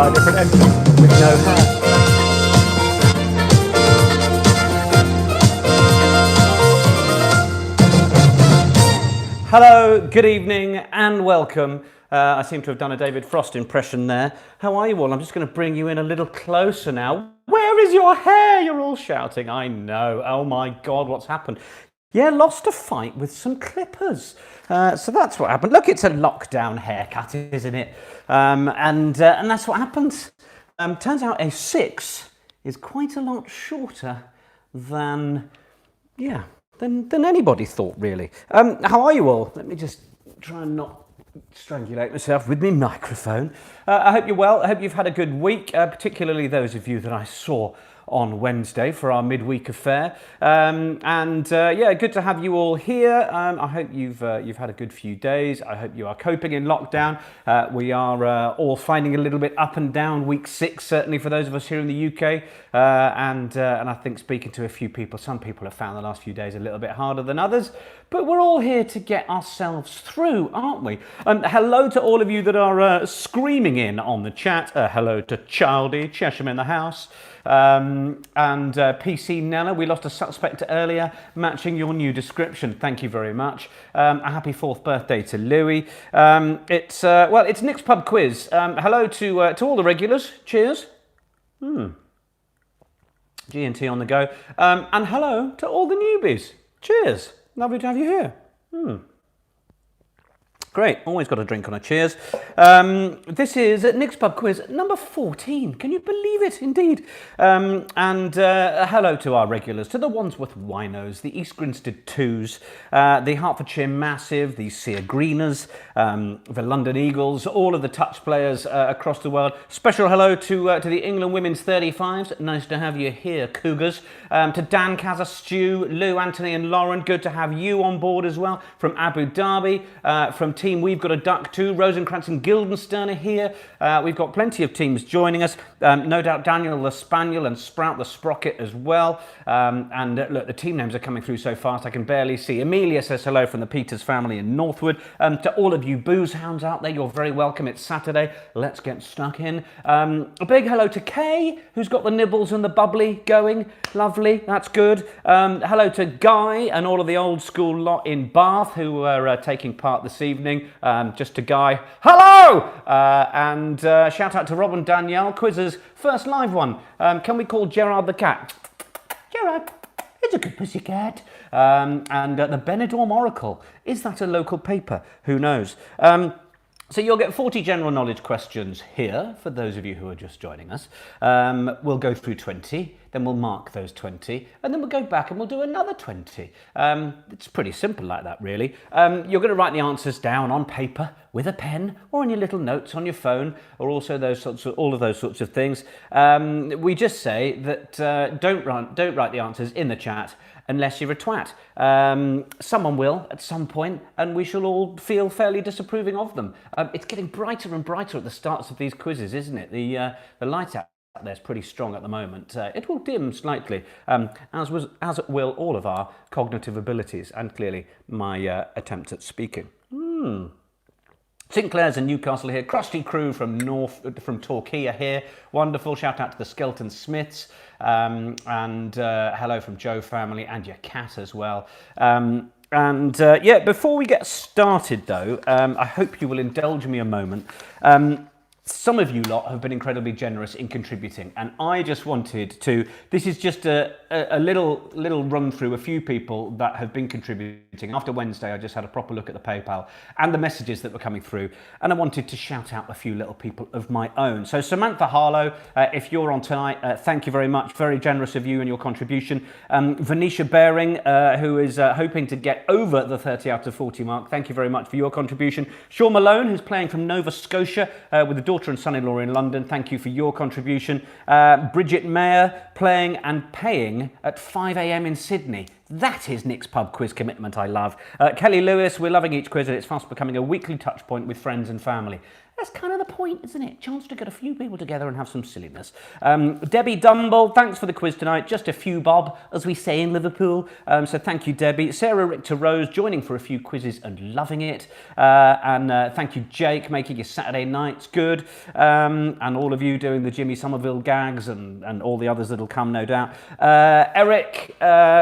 a different entrance with no hair. Hello, good evening and welcome. I seem to have done a David Frost impression there. How are you all? I'm just going to bring you in a little closer now. Where is your hair? You're all shouting. I know. Oh my God, what's happened? Yeah, lost a fight with some clippers. So that's what happened. Look, it's a lockdown haircut, isn't it? And that's what happens. Turns out a 6 is quite a lot shorter than, than anybody thought, really. How are you all? Let me just try and not strangulate myself with my microphone. I hope you're well. I hope you've had a good week, particularly those of you that I saw on Wednesday for our midweek affair. Good to have you all here. I hope you've had a good few days. I hope you are coping in lockdown. We are all finding a little bit up and down. Week 6, certainly for those of us here in the UK. And I think speaking to a few people, some people have found the last few days a little bit harder than others. But we're all here to get ourselves through, aren't we? Hello to all of you that are screaming in on the chat. Hello to Childy, Chesham in the house. PC Nella, we lost a suspect earlier, matching your new description. Thank you very much. A happy 4th birthday to Louis. It's Nick's Pub Quiz. Hello to all the regulars. Cheers. G&T on the go. And hello to all the newbies. Cheers. Lovely to have you here. Great, always got a drink on a cheers. This is Nick's Pub Quiz number 14. Can you believe it? Indeed. Hello to our regulars, to the Wandsworth Winos, the East Grinstead Twos, the Hertfordshire Massive, the Sear Greeners, the London Eagles, all of the touch players across the world. Special hello to the England Women's 35s. Nice to have you here, Cougars. To Dan, Kaza, Stu, Lou, Anthony and Lauren. Good to have you on board as well. From Abu Dhabi, from Team We've Got a Duck too. Rosencrantz and Guildenstern are here. We've got plenty of teams joining us. No doubt Daniel the Spaniel and Sprout the Sprocket as well. Look, the team names are coming through so fast I can barely see. Amelia says hello from the Peters family in Northwood. To all of you booze hounds out there, you're very welcome. It's Saturday. Let's get stuck in. A big hello to Kay, who's got the nibbles and the bubbly going. Lovely, that's good. Hello to Guy and all of the old school lot in Bath who are taking part this evening. Just to Guy, hello! Shout out to Rob and Danielle, Quizz's first live one. Can we call Gerard the cat? Gerard, it's a good pussycat. The Benidorm Oracle, is that a local paper? Who knows? So you'll get 40 general knowledge questions here, for those of you who are just joining us. We'll go through 20, then we'll mark those 20, and then we'll go back and we'll do another 20. It's pretty simple like that, really. You're going to write the answers down on paper with a pen or on your little notes on your phone, or also all of those sorts of things. We just say that don't write the answers in the chat unless you're a twat. Someone will at some point, and we shall all feel fairly disapproving of them. It's getting brighter and brighter at the starts of these quizzes, isn't it? The light out there's pretty strong at the moment. It will dim slightly, as will all of our cognitive abilities, and clearly my attempt at speaking. Sinclair's in Newcastle here. Crusty crew from Torquay here. Wonderful. Shout out to the Skelton Smiths. Hello from Joe family and your cat as well. Before we get started though, I hope you will indulge me a moment. Some of you lot have been incredibly generous in contributing, and I just wanted to, this is just a little run through a few people that have been contributing. After Wednesday, I just had a proper look at the PayPal and the messages that were coming through, and I wanted to shout out a few little people of my own. So Samantha Harlow, if you're on tonight, thank you very much. Very generous of you and your contribution. Venetia Baring, who is hoping to get over the 30 out of 40 mark. Thank you very much for your contribution. Sean Malone, who's playing from Nova Scotia with the daughter and son-in-law in London. Thank you for your contribution. Bridget Mayer, playing and paying at 5 a.m. in Sydney. That is Nick's pub quiz commitment I love. Kelly Lewis, we're loving each quiz and it's fast becoming a weekly touch point with friends and family. That's kind of the point, isn't it? Chance to get a few people together and have some silliness. Debbie Dumble, thanks for the quiz tonight. Just a few bob, as we say in Liverpool. So thank you, Debbie. Sarah Richter Rose, joining for a few quizzes and loving it. Thank you, Jake, making your Saturday nights good. And all of you doing the Jimmy Somerville gags and all the others that'll come, no doubt. Eric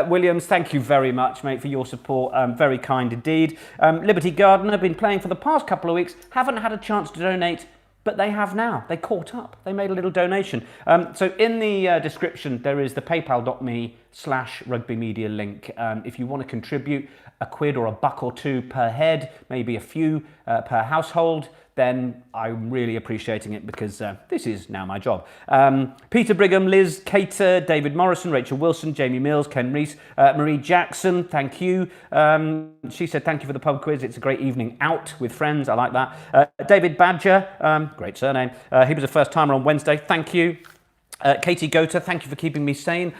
Williams, thank you very much, mate, for your support. Very kind indeed. Liberty Gardner, been playing for the past couple of weeks. Haven't had a chance to donate, but they have now. They caught up. They made a little donation. So in the description, there is the paypal.me/rugby media link. If you want to contribute a quid or a buck or two per head, maybe a few per household, then I'm really appreciating it because this is now my job. Peter Brigham, Liz Cater, David Morrison, Rachel Wilson, Jamie Mills, Ken Rees, Marie Jackson, thank you. She said, thank you for the pub quiz. It's a great evening out with friends. I like that. David Badger, great surname. He was a first timer on Wednesday. Thank you. Katie Gota, thank you for keeping me sane.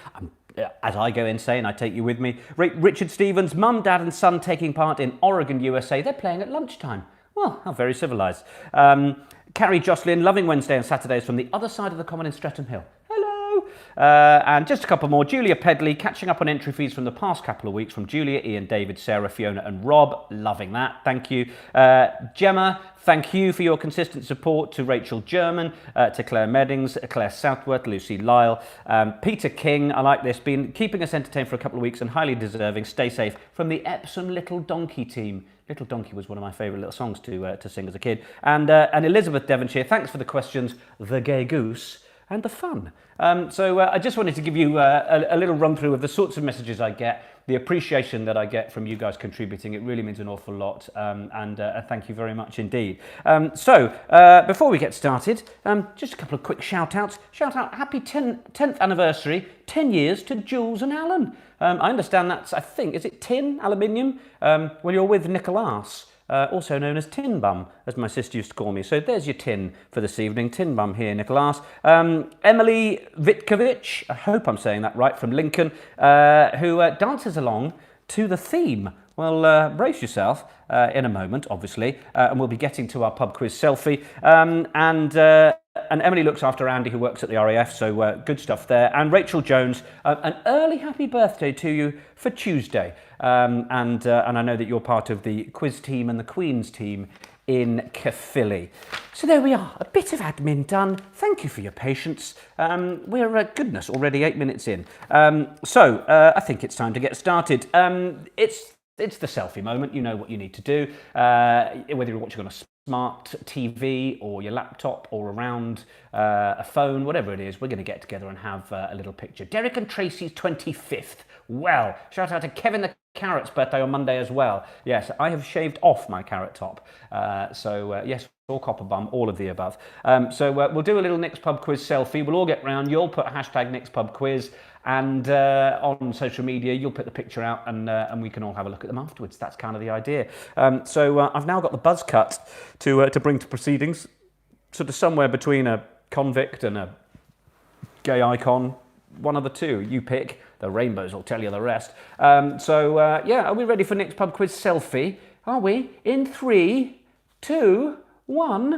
As I go insane, I take you with me. Richard Stevens, mum, dad and son taking part in Oregon, USA. They're playing at lunchtime. Well, how very civilised. Carrie Jocelyn, loving Wednesday and Saturdays from the other side of the common in Streatham Hill. Hello. And just a couple more. Julia Pedley, catching up on entry fees from the past couple of weeks from Julia, Ian, David, Sarah, Fiona and Rob. Loving that. Thank you. Gemma, thank you for your consistent support. To Rachel German, to Claire Meddings, Claire Southworth, Lucy Lyle, Peter King, I like this, been keeping us entertained for a couple of weeks and highly deserving. Stay safe from the Epsom Little Donkey team. Little Donkey was one of my favourite little songs to sing as a kid. And Elizabeth Devonshire, thanks for the questions, the gay goose, and the fun. So I just wanted to give you a little run through of the sorts of messages I get, the appreciation that I get from you guys contributing. It really means an awful lot, and thank you very much indeed. Before we get started, just a couple of quick shout-outs. Shout-out, happy 10th anniversary, 10 years to Jules and Alan. I understand that's, I think, is it tin, aluminium? Well, you're with Nicholas, also known as Tin Bum, as my sister used to call me. So there's your tin for this evening. Tin Bum here, Nicholas. Emily Vitkovich, I hope I'm saying that right, from Lincoln, who dances along to the theme. Well, brace yourself in a moment, obviously, and we'll be getting to our pub quiz selfie. And Emily looks after Andy, who works at the RAF, so good stuff there. And Rachel Jones, an early happy birthday to you for Tuesday. And I know that you're part of the quiz team and the Queen's team in Caerphilly. So there we are, a bit of admin done. Thank you for your patience. We're, goodness, already 8 minutes in. I think it's time to get started. It's the selfie moment. You know what you need to do. Whether you're watching on a smart TV or your laptop or around a phone, whatever it is, we're going to get together and have a little picture. Derek and Tracy's 25th. Well, shout out to Kevin the Carrot's birthday on Monday as well. Yes, I have shaved off my carrot top. Yes, all copper bum, all of the above. We'll do a little Nick's Pub Quiz selfie. We'll all get round. You'll put hashtag Nick's Pub Quiz. And on social media, you'll put the picture out and we can all have a look at them afterwards. That's kind of the idea. I've now got the buzz cut to bring to proceedings, sort of somewhere between a convict and a gay icon. One of the two, you pick. The rainbows will tell you the rest. Are we ready for Nick's Pub Quiz selfie? Are we? In 3, 2, 1...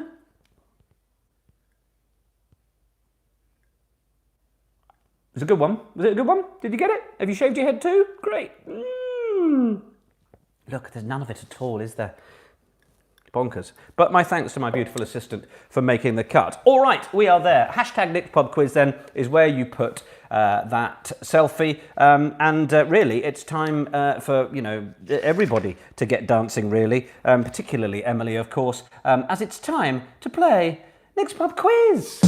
It was a good one. Was it a good one? Did you get it? Have you shaved your head too? Great. Look, there's none of it at all, is there? Bonkers. But my thanks to my beautiful assistant for making the cut. All right, we are there. Hashtag Nick's Pub Quiz then is where you put that selfie. Really, it's time for, everybody to get dancing, really. Particularly Emily, of course, as it's time to play Nick's Pub Quiz.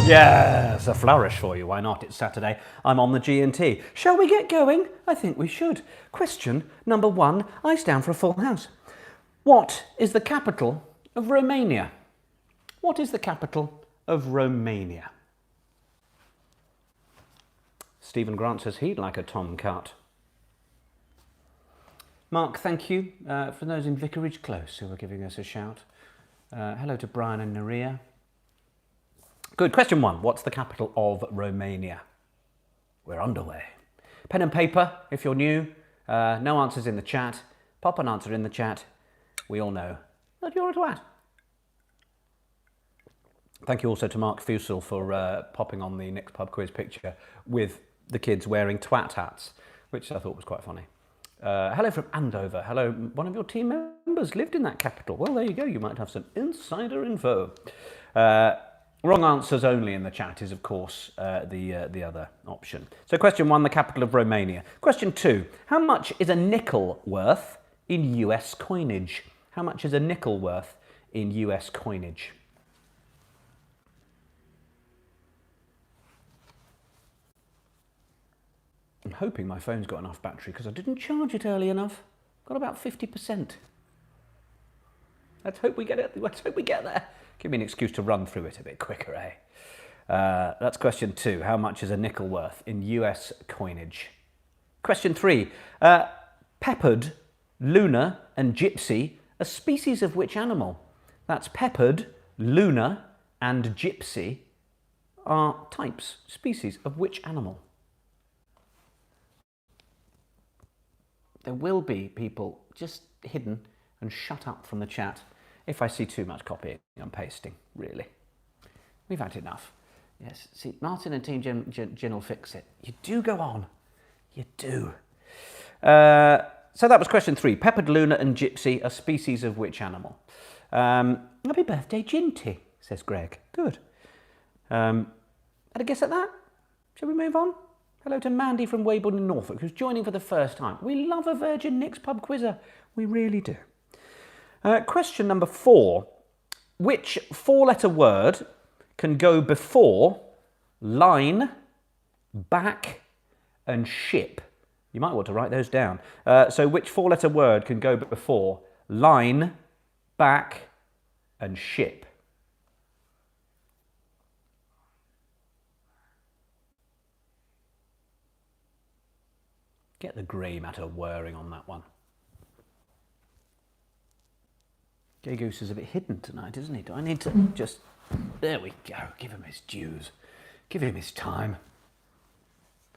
Yes, a flourish for you. Why not? It's Saturday. I'm on the G&T. Shall we get going? I think we should. Question number 1. I stand for a full house. What is the capital of Romania? What is the capital of Romania? Stephen Grant says he'd like a tomcat. Mark, thank you for those in Vicarage Close who are giving us a shout. Hello to Brian and Andrea. Good. Question 1. What's the capital of Romania? We're underway. Pen and paper, if you're new. No answers in the chat. Pop an answer in the chat. We all know that you're a twat. Thank you also to Mark Fusel for popping on the next pub quiz picture with the kids wearing twat hats, which I thought was quite funny. Hello from Andover. Hello, one of your team members lived in that capital. Well, there you go. You might have some insider info. Wrong answers only in the chat is, of course, the other option. So question 1, the capital of Romania. Question 2, how much is a nickel worth in US coinage? How much is a nickel worth in US coinage? I'm hoping my phone's got enough battery because I didn't charge it early enough. Got about 50%. Let's hope we get it. Let's hope we get there. Give me an excuse to run through it a bit quicker, eh? That's question 2. How much is a nickel worth in US coinage? Question 3. Peppered, lunar and gypsy are species of which animal? That's peppered, lunar and gypsy are types, species of which animal? There will be people just hidden and shut up from the chat if I see too much copying and pasting, really. We've had enough. Yes, see, Martin and Team Gin will fix it. You do go on. You do. So that was question 3. Peppered, lunar and gypsy are species of which animal? Happy birthday, Ginty, says Greg. Good. Had a guess at that? Shall we move on? Hello to Mandy from Weybourne in Norfolk, who's joining for the first time. We love a Virgin Nick's pub quizzer. We really do. Question number 4. Which 4-letter word can go before line, back and ship? You might want to write those down. So which 4-letter word can go before line, back and ship? Get the grey matter whirring on that one. Grey Goose is a bit hidden tonight, isn't he? Do I need to just... There we go. Give him his dues. Give him his time.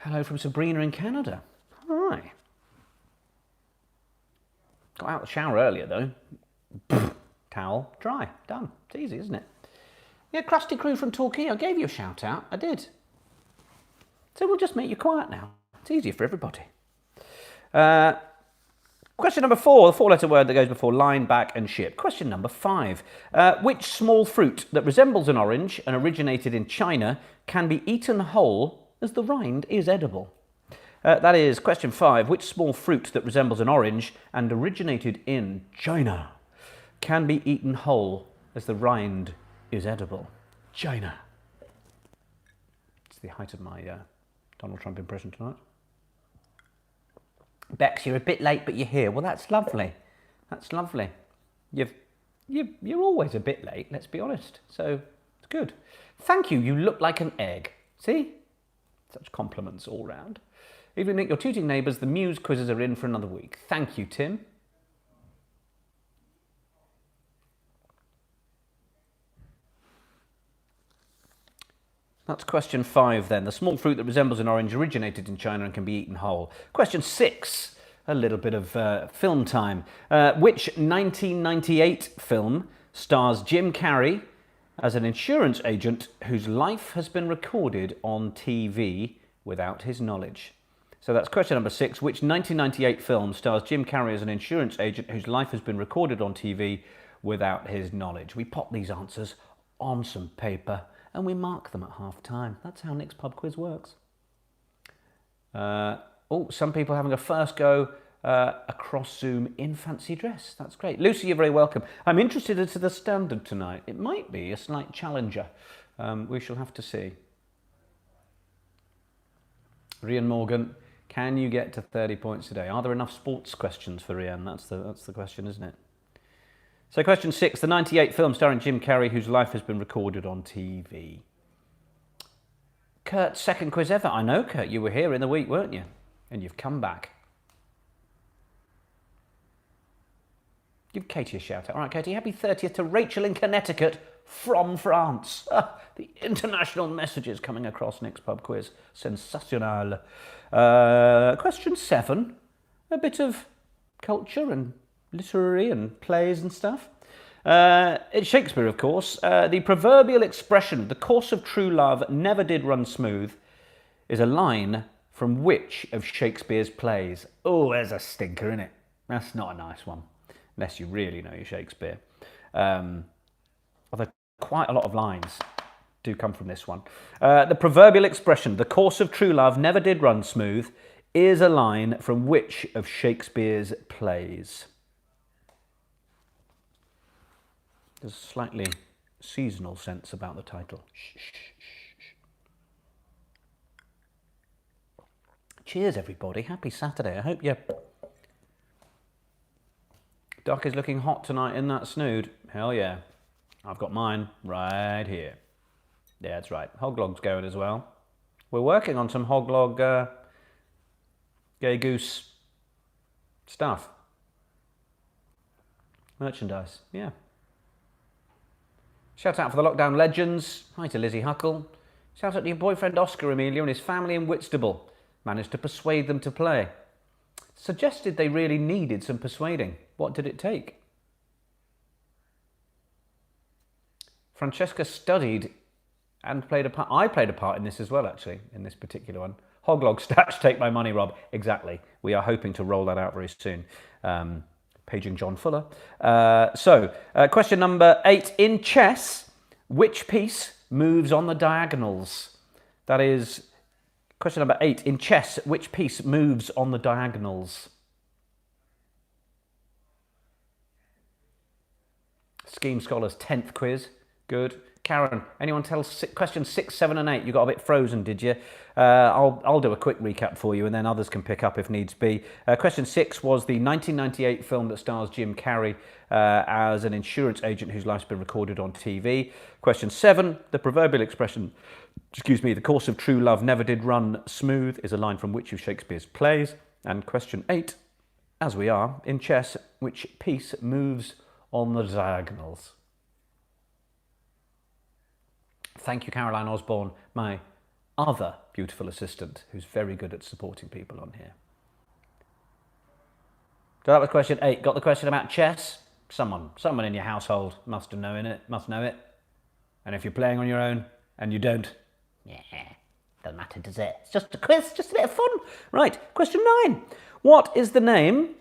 Hello from Sabrina in Canada. Hi. Got out of the shower earlier, though. Towel, dry, done. It's easy, isn't it? Yeah, Krusty Crew from Torquay. I gave you a shout out. I did. So we'll just make you quiet now. It's easier for everybody. Question number 4, the 4-letter word that goes before line, back and ship. Question number 5. Which small fruit that resembles an orange and originated in China can be eaten whole as the rind is edible? That is question 5. Which small fruit that resembles an orange and originated in China can be eaten whole as the rind is edible? China. It's the height of my Donald Trump impression tonight. Bex, you're a bit late, but you're here. Well, that's lovely. That's lovely. You're always a bit late, let's be honest. So, it's good. Thank you. You look like an egg. See? Such compliments all round. Even Nick, your tooting neighbours, the Muse quizzes are in for another week. Thank you, Tim. That's question 5 then. The small fruit that resembles an orange originated in China and can be eaten whole. Question 6, a little bit of film time. Which 1998 film stars Jim Carrey as an insurance agent whose life has been recorded on TV without his knowledge? So that's question number 6. Which 1998 film stars Jim Carrey as an insurance agent whose life has been recorded on TV without his knowledge? We pop these answers on some paper and we mark them at half time. That's how Nick's pub quiz works. Some people having a first go across Zoom in fancy dress. That's great. Lucy, you're very welcome. I'm interested as to the standard tonight. It might be a slight challenger. We shall have to see. Rian Morgan, can you get to 30 points today? Are there enough sports questions for Rian? That's the question, isn't it? So question 6, the 98 film starring Jim Carrey whose life has been recorded on TV. Kurt's second quiz ever. I know, Kurt, you were here in the week, weren't you? And you've come back. Give Katie a shout out. All right, Katie, happy 30th to Rachel in Connecticut from France. The international messages coming across Nick's pub quiz. Sensational. Question 7. A bit of culture and literary and plays and stuff. It's Shakespeare, of course. The proverbial expression, the course of true love never did run smooth, is a line from which of Shakespeare's plays? Oh, there's a stinker, innit? That's not a nice one, unless you really know your Shakespeare. Although quite a lot of lines do come from this one. The proverbial expression, the course of true love never did run smooth, is a line from which of Shakespeare's plays? There's a slightly seasonal sense about the title. Shh, shh, shh. Cheers, everybody. Happy Saturday. I hope you... Duck is looking hot tonight in that snood. Hell yeah. I've got mine right here. Yeah, that's right. Hoglog's going as well. We're working on some hoglog gay goose stuff. Merchandise, yeah. Shout out for the lockdown legends. Hi to Lizzie Huckle. Shout out to your boyfriend Oscar Amelia and his family in Whitstable. Managed to persuade them to play. Suggested they really needed some persuading. What did it take? Francesca studied and played a part. I played a part in this as well, actually, in this particular one. Hoglog stats, take my money, Rob. Exactly. We are hoping to roll that out very soon. Paging John Fuller. Question number 8. In chess, which piece moves on the diagonals? That is question number 8. In chess, which piece moves on the diagonals? Scheme Scholars 10th quiz. Good. Karen, anyone tell question 6, 7 and 8? You got a bit frozen, did you? I'll do a quick recap for you and then others can pick up if needs be. Question 6 was the 1998 film that stars Jim Carrey as an insurance agent whose life's been recorded on TV. Question 7, the proverbial expression, the course of true love never did run smooth, is a line from which of Shakespeare's plays. And question 8, as we are, in chess, which piece moves on the diagonals? Thank you, Caroline Osborne, my other beautiful assistant, who's very good at supporting people on here. So that was question 8. Got the question about chess? Someone in your household must know it. And if you're playing on your own and you don't, yeah, doesn't matter, does it? It's just a quiz, just a bit of fun. Right, question 9. What is the name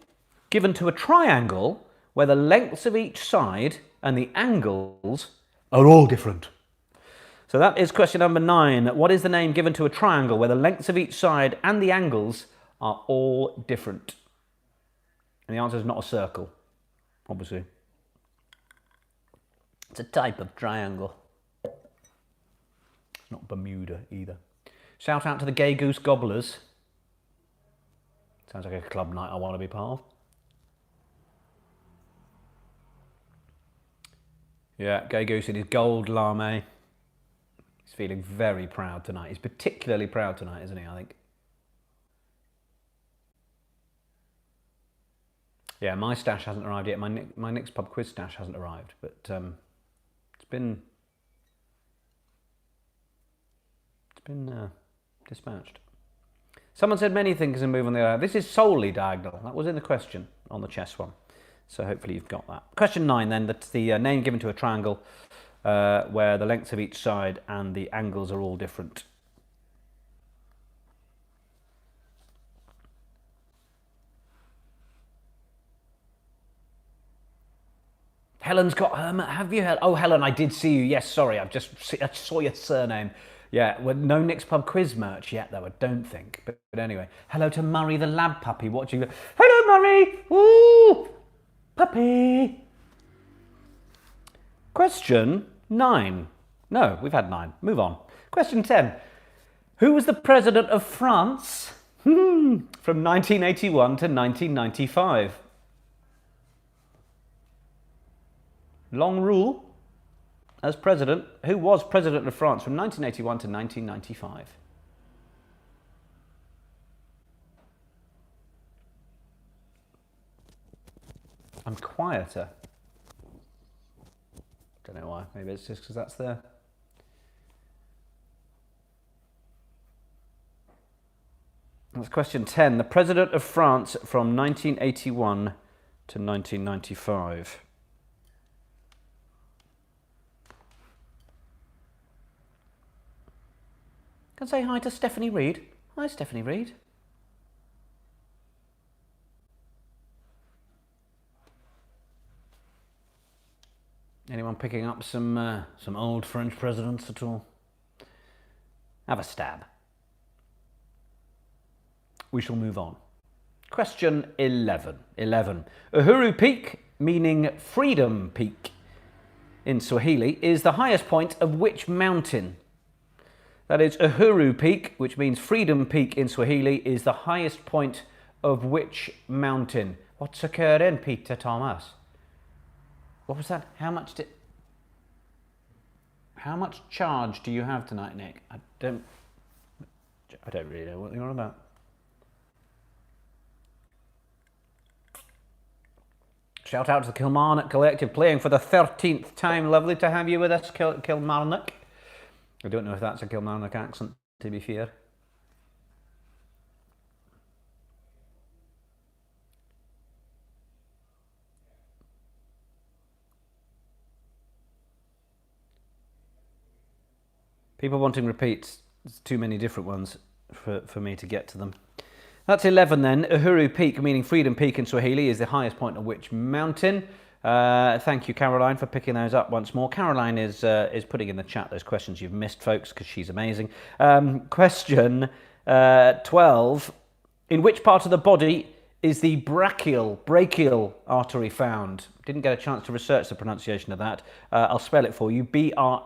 given to a triangle where the lengths of each side and the angles are all different? So that is question number 9. What is the name given to a triangle where the lengths of each side and the angles are all different? And the answer is not a circle, obviously. It's a type of triangle. It's not Bermuda either. Shout out to the Gay Goose Gobblers. Sounds like a club night I want to be part of. Yeah, Gay Goose in his gold lame. He's feeling very proud tonight. He's particularly proud tonight, isn't he, I think? Yeah, my stash hasn't arrived yet. My Nick's Pub quiz stash hasn't arrived, but it's been dispatched. Someone said many things can move on the other. This is solely diagonal. That was in the question on the chess one. So hopefully you've got that. Question 9 then, that's the name given to a triangle where the lengths of each side and the angles are all different. Helen's got her. Have you heard? Oh, Helen, I did see you. Yes, sorry, I saw your surname. Yeah, well, no Nick's Pub quiz merch yet, though, I don't think. But anyway, hello to Murray the lab puppy watching. Hello, Murray. Ooh, puppy. Question 9. No, we've had 9. Move on. Question 10. Who was the president of France from 1981 to 1995? Long rule as president. Who was president of France from 1981 to 1995? I'm quieter. Don't know why. Maybe it's just because that's there. That's question 10. The President of France from 1981 to 1995. Can I say hi to Stephanie Reid? Hi, Stephanie Reid. Anyone picking up some old French presidents at all? Have a stab. We shall move on. Question 11. Uhuru Peak, meaning Freedom Peak in Swahili, is the highest point of which mountain? That is, Uhuru Peak, which means Freedom Peak in Swahili, is the highest point of which mountain? What's occurring, Peter Thomas? What was that? How much charge do you have tonight, Nick? I don't really know what you're on about. Shout out to the Kilmarnock Collective playing for the 13th time. Lovely to have you with us, Kilmarnock. I don't know if that's a Kilmarnock accent, to be fair. People wanting repeats. There's too many different ones for me to get to them. That's 11 then. Uhuru Peak, meaning Freedom Peak in Swahili, is the highest point of which mountain? Thank you, Caroline, for picking those up once more. Caroline is putting in the chat those questions you've missed, folks, because she's amazing. Question 12. In which part of the body is the brachial artery found? Didn't get a chance to research the pronunciation of that. I'll spell it for you. B-R-A-C-H-I-A-L.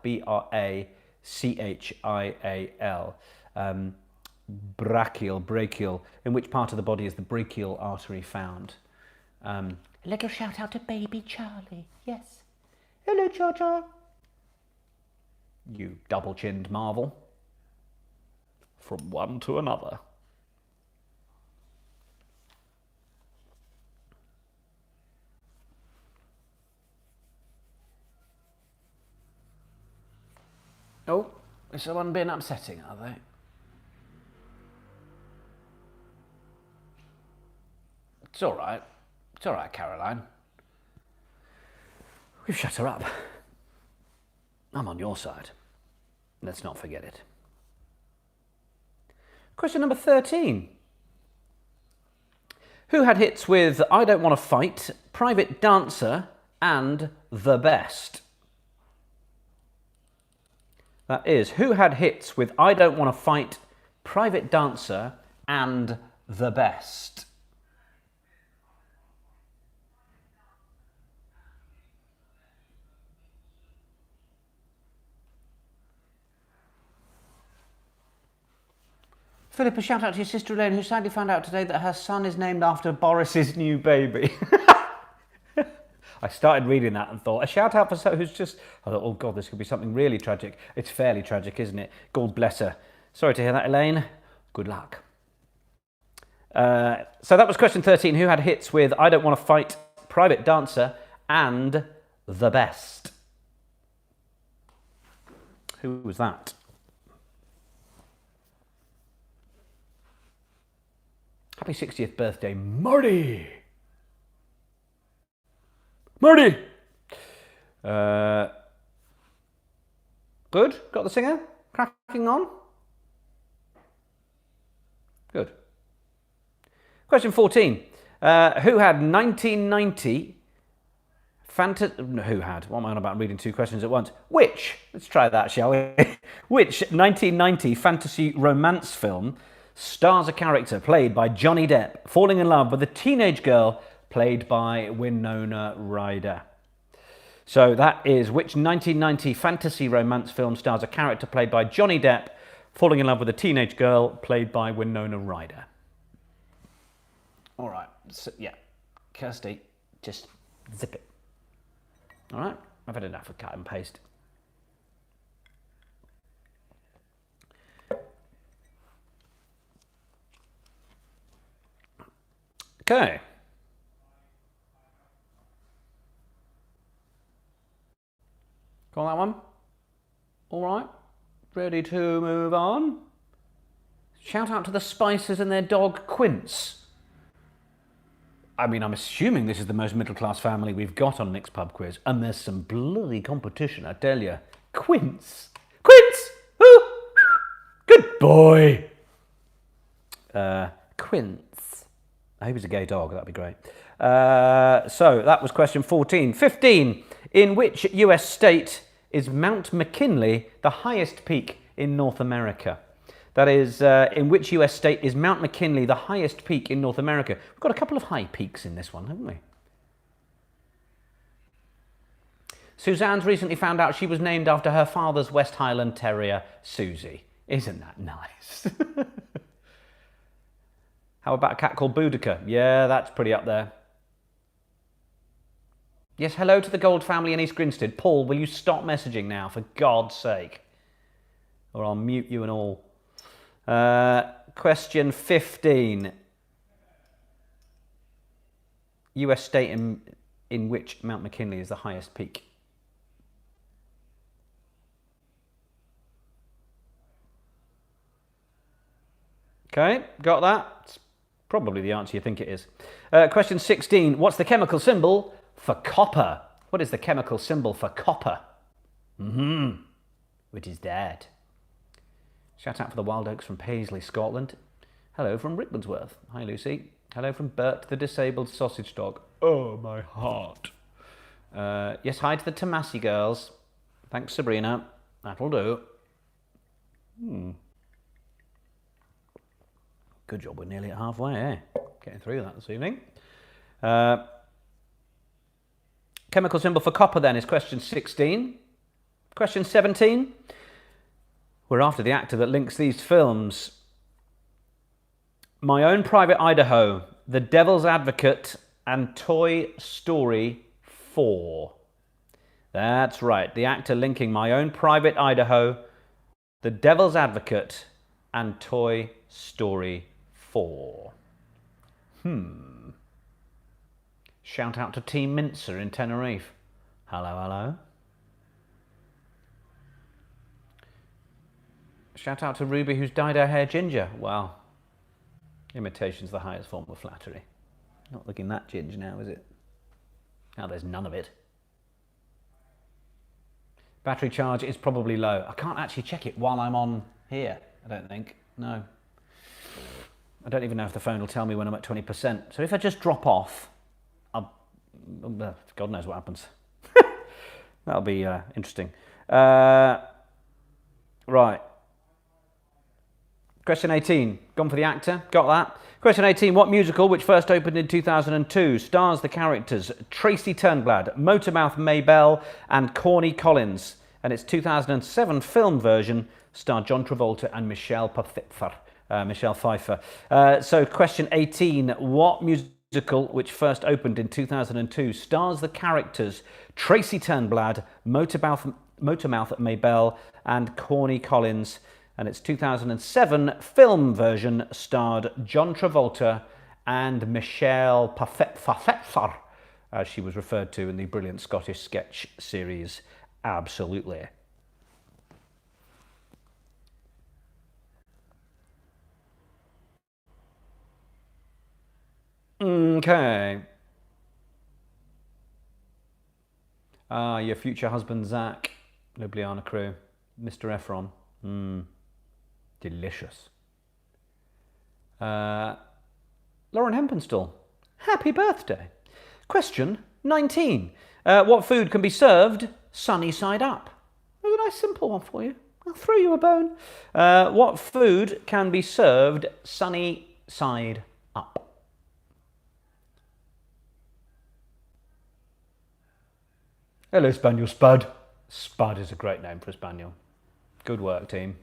B-R-A-C-H-I-A-L. Brachial. In which part of the body is the brachial artery found? A little shout out to baby Charlie. Yes. Hello, Cha-Cha. You double-chinned marvel. From one to another. Oh, is someone being upsetting, are they? It's all right. It's all right, Caroline. We've shut her up. I'm on your side. Let's not forget it. Question number 13. Who had hits with I Don't Want to Fight, Private Dancer, and The Best? That is, who had hits with I Don't Want to Fight, Private Dancer, and The Best? Philip, a shout out to your sister Elaine, who sadly found out today that her son is named after Boris's new baby. I started reading that and thought, a shout out for someone who's just, I thought, oh God, this could be something really tragic. It's fairly tragic, isn't it? God bless her. Sorry to hear that, Elaine. Good luck. So that was question 13. Who had hits with I Don't Want to Fight, Private Dancer, and The Best? Who was that? Happy 60th birthday, Marty! Marty! Good? Got the singer? Cracking on? Good. Question 14. Who had 1990 who had? What am I on about? I'm reading two questions at once. Which, let's try that, shall we? Which 1990 fantasy romance film stars a character played by Johnny Depp falling in love with a teenage girl played by Winona Ryder? So that is which 1990 fantasy romance film stars a character played by Johnny Depp falling in love with a teenage girl played by Winona Ryder? All right, so, yeah, Kirsty, just zip it. All right, I've had enough of cut and paste. Okay. Got that one? All right. Ready to move on? Shout out to the Spicers and their dog, Quince. I mean, I'm assuming this is the most middle-class family we've got on Nick's Pub Quiz, and there's some bloody competition, I tell you. Quince! Quince! Ooh! Good boy! Quince. I hope he's a gay dog, that'd be great. So, that was question 14. 15. In which US state is Mount McKinley the highest peak in North America? That is, in which US state is Mount McKinley the highest peak in North America? We've got a couple of high peaks in this one, haven't we? Suzanne's recently found out she was named after her father's West Highland Terrier, Susie. Isn't that nice? How about a cat called Boudica? Yeah, that's pretty up there. Yes, hello to the Gold family in East Grinstead. Paul, will you stop messaging now, for God's sake? Or I'll mute you and all. Question 15. US state in which Mount McKinley is the highest peak? Okay, got that? It's probably the answer you think it is. Question 16. What's the chemical symbol for copper? What is the chemical symbol for copper? What is that? Shout out for the Wild Oaks from Paisley, Scotland. Hello from Rickmansworth. Hi, Lucy. Hello from Bert, the disabled sausage dog. Oh, my heart. Yes, hi to the Tomasi girls. Thanks, Sabrina. That'll do. Good job, we're nearly at halfway, eh? Getting through that this evening. Chemical symbol for copper, then, is question 16. Question 17. We're after the actor that links these films. My Own Private Idaho, The Devil's Advocate, and Toy Story 4. That's right, the actor linking My Own Private Idaho, The Devil's Advocate, and Toy Story 4. Shout out to Team Mincer in Tenerife. Hello, hello. Shout out to Ruby, who's dyed her hair ginger. Well, imitation's the highest form of flattery. Not looking that ginger now, is it? Now there's none of it. Battery charge is probably low. I can't actually check it while I'm on here, I don't think. No. I don't even know if the phone will tell me when I'm at 20%. So if I just drop off, God knows what happens. That'll be interesting. Right. Question 18. Gone for the actor. Got that. Question 18. What musical, which first opened in 2002, stars the characters Tracy Turnblad, Motormouth Maybelle, and Corny Collins? And its 2007 film version starred John Travolta and Michelle Pfeiffer. So question 18. What musical, which first opened in 2002, stars the characters Tracy Turnblad, Motormouth Maybelle, and Corny Collins? And its 2007 film version starred John Travolta and Michelle Pfeiffer, as she was referred to in the brilliant Scottish sketch series Absolutely. Okay. Your future husband, Zach, Ljubljana crew, Mr. Efron. Delicious. Lauren Hempenstall, happy birthday. Question 19. What food can be served sunny side up? There's a nice simple one for you. I'll throw you a bone. What food can be served sunny side up? Hello, Spaniel Spud. Spud is a great name for a spaniel. Good work, team.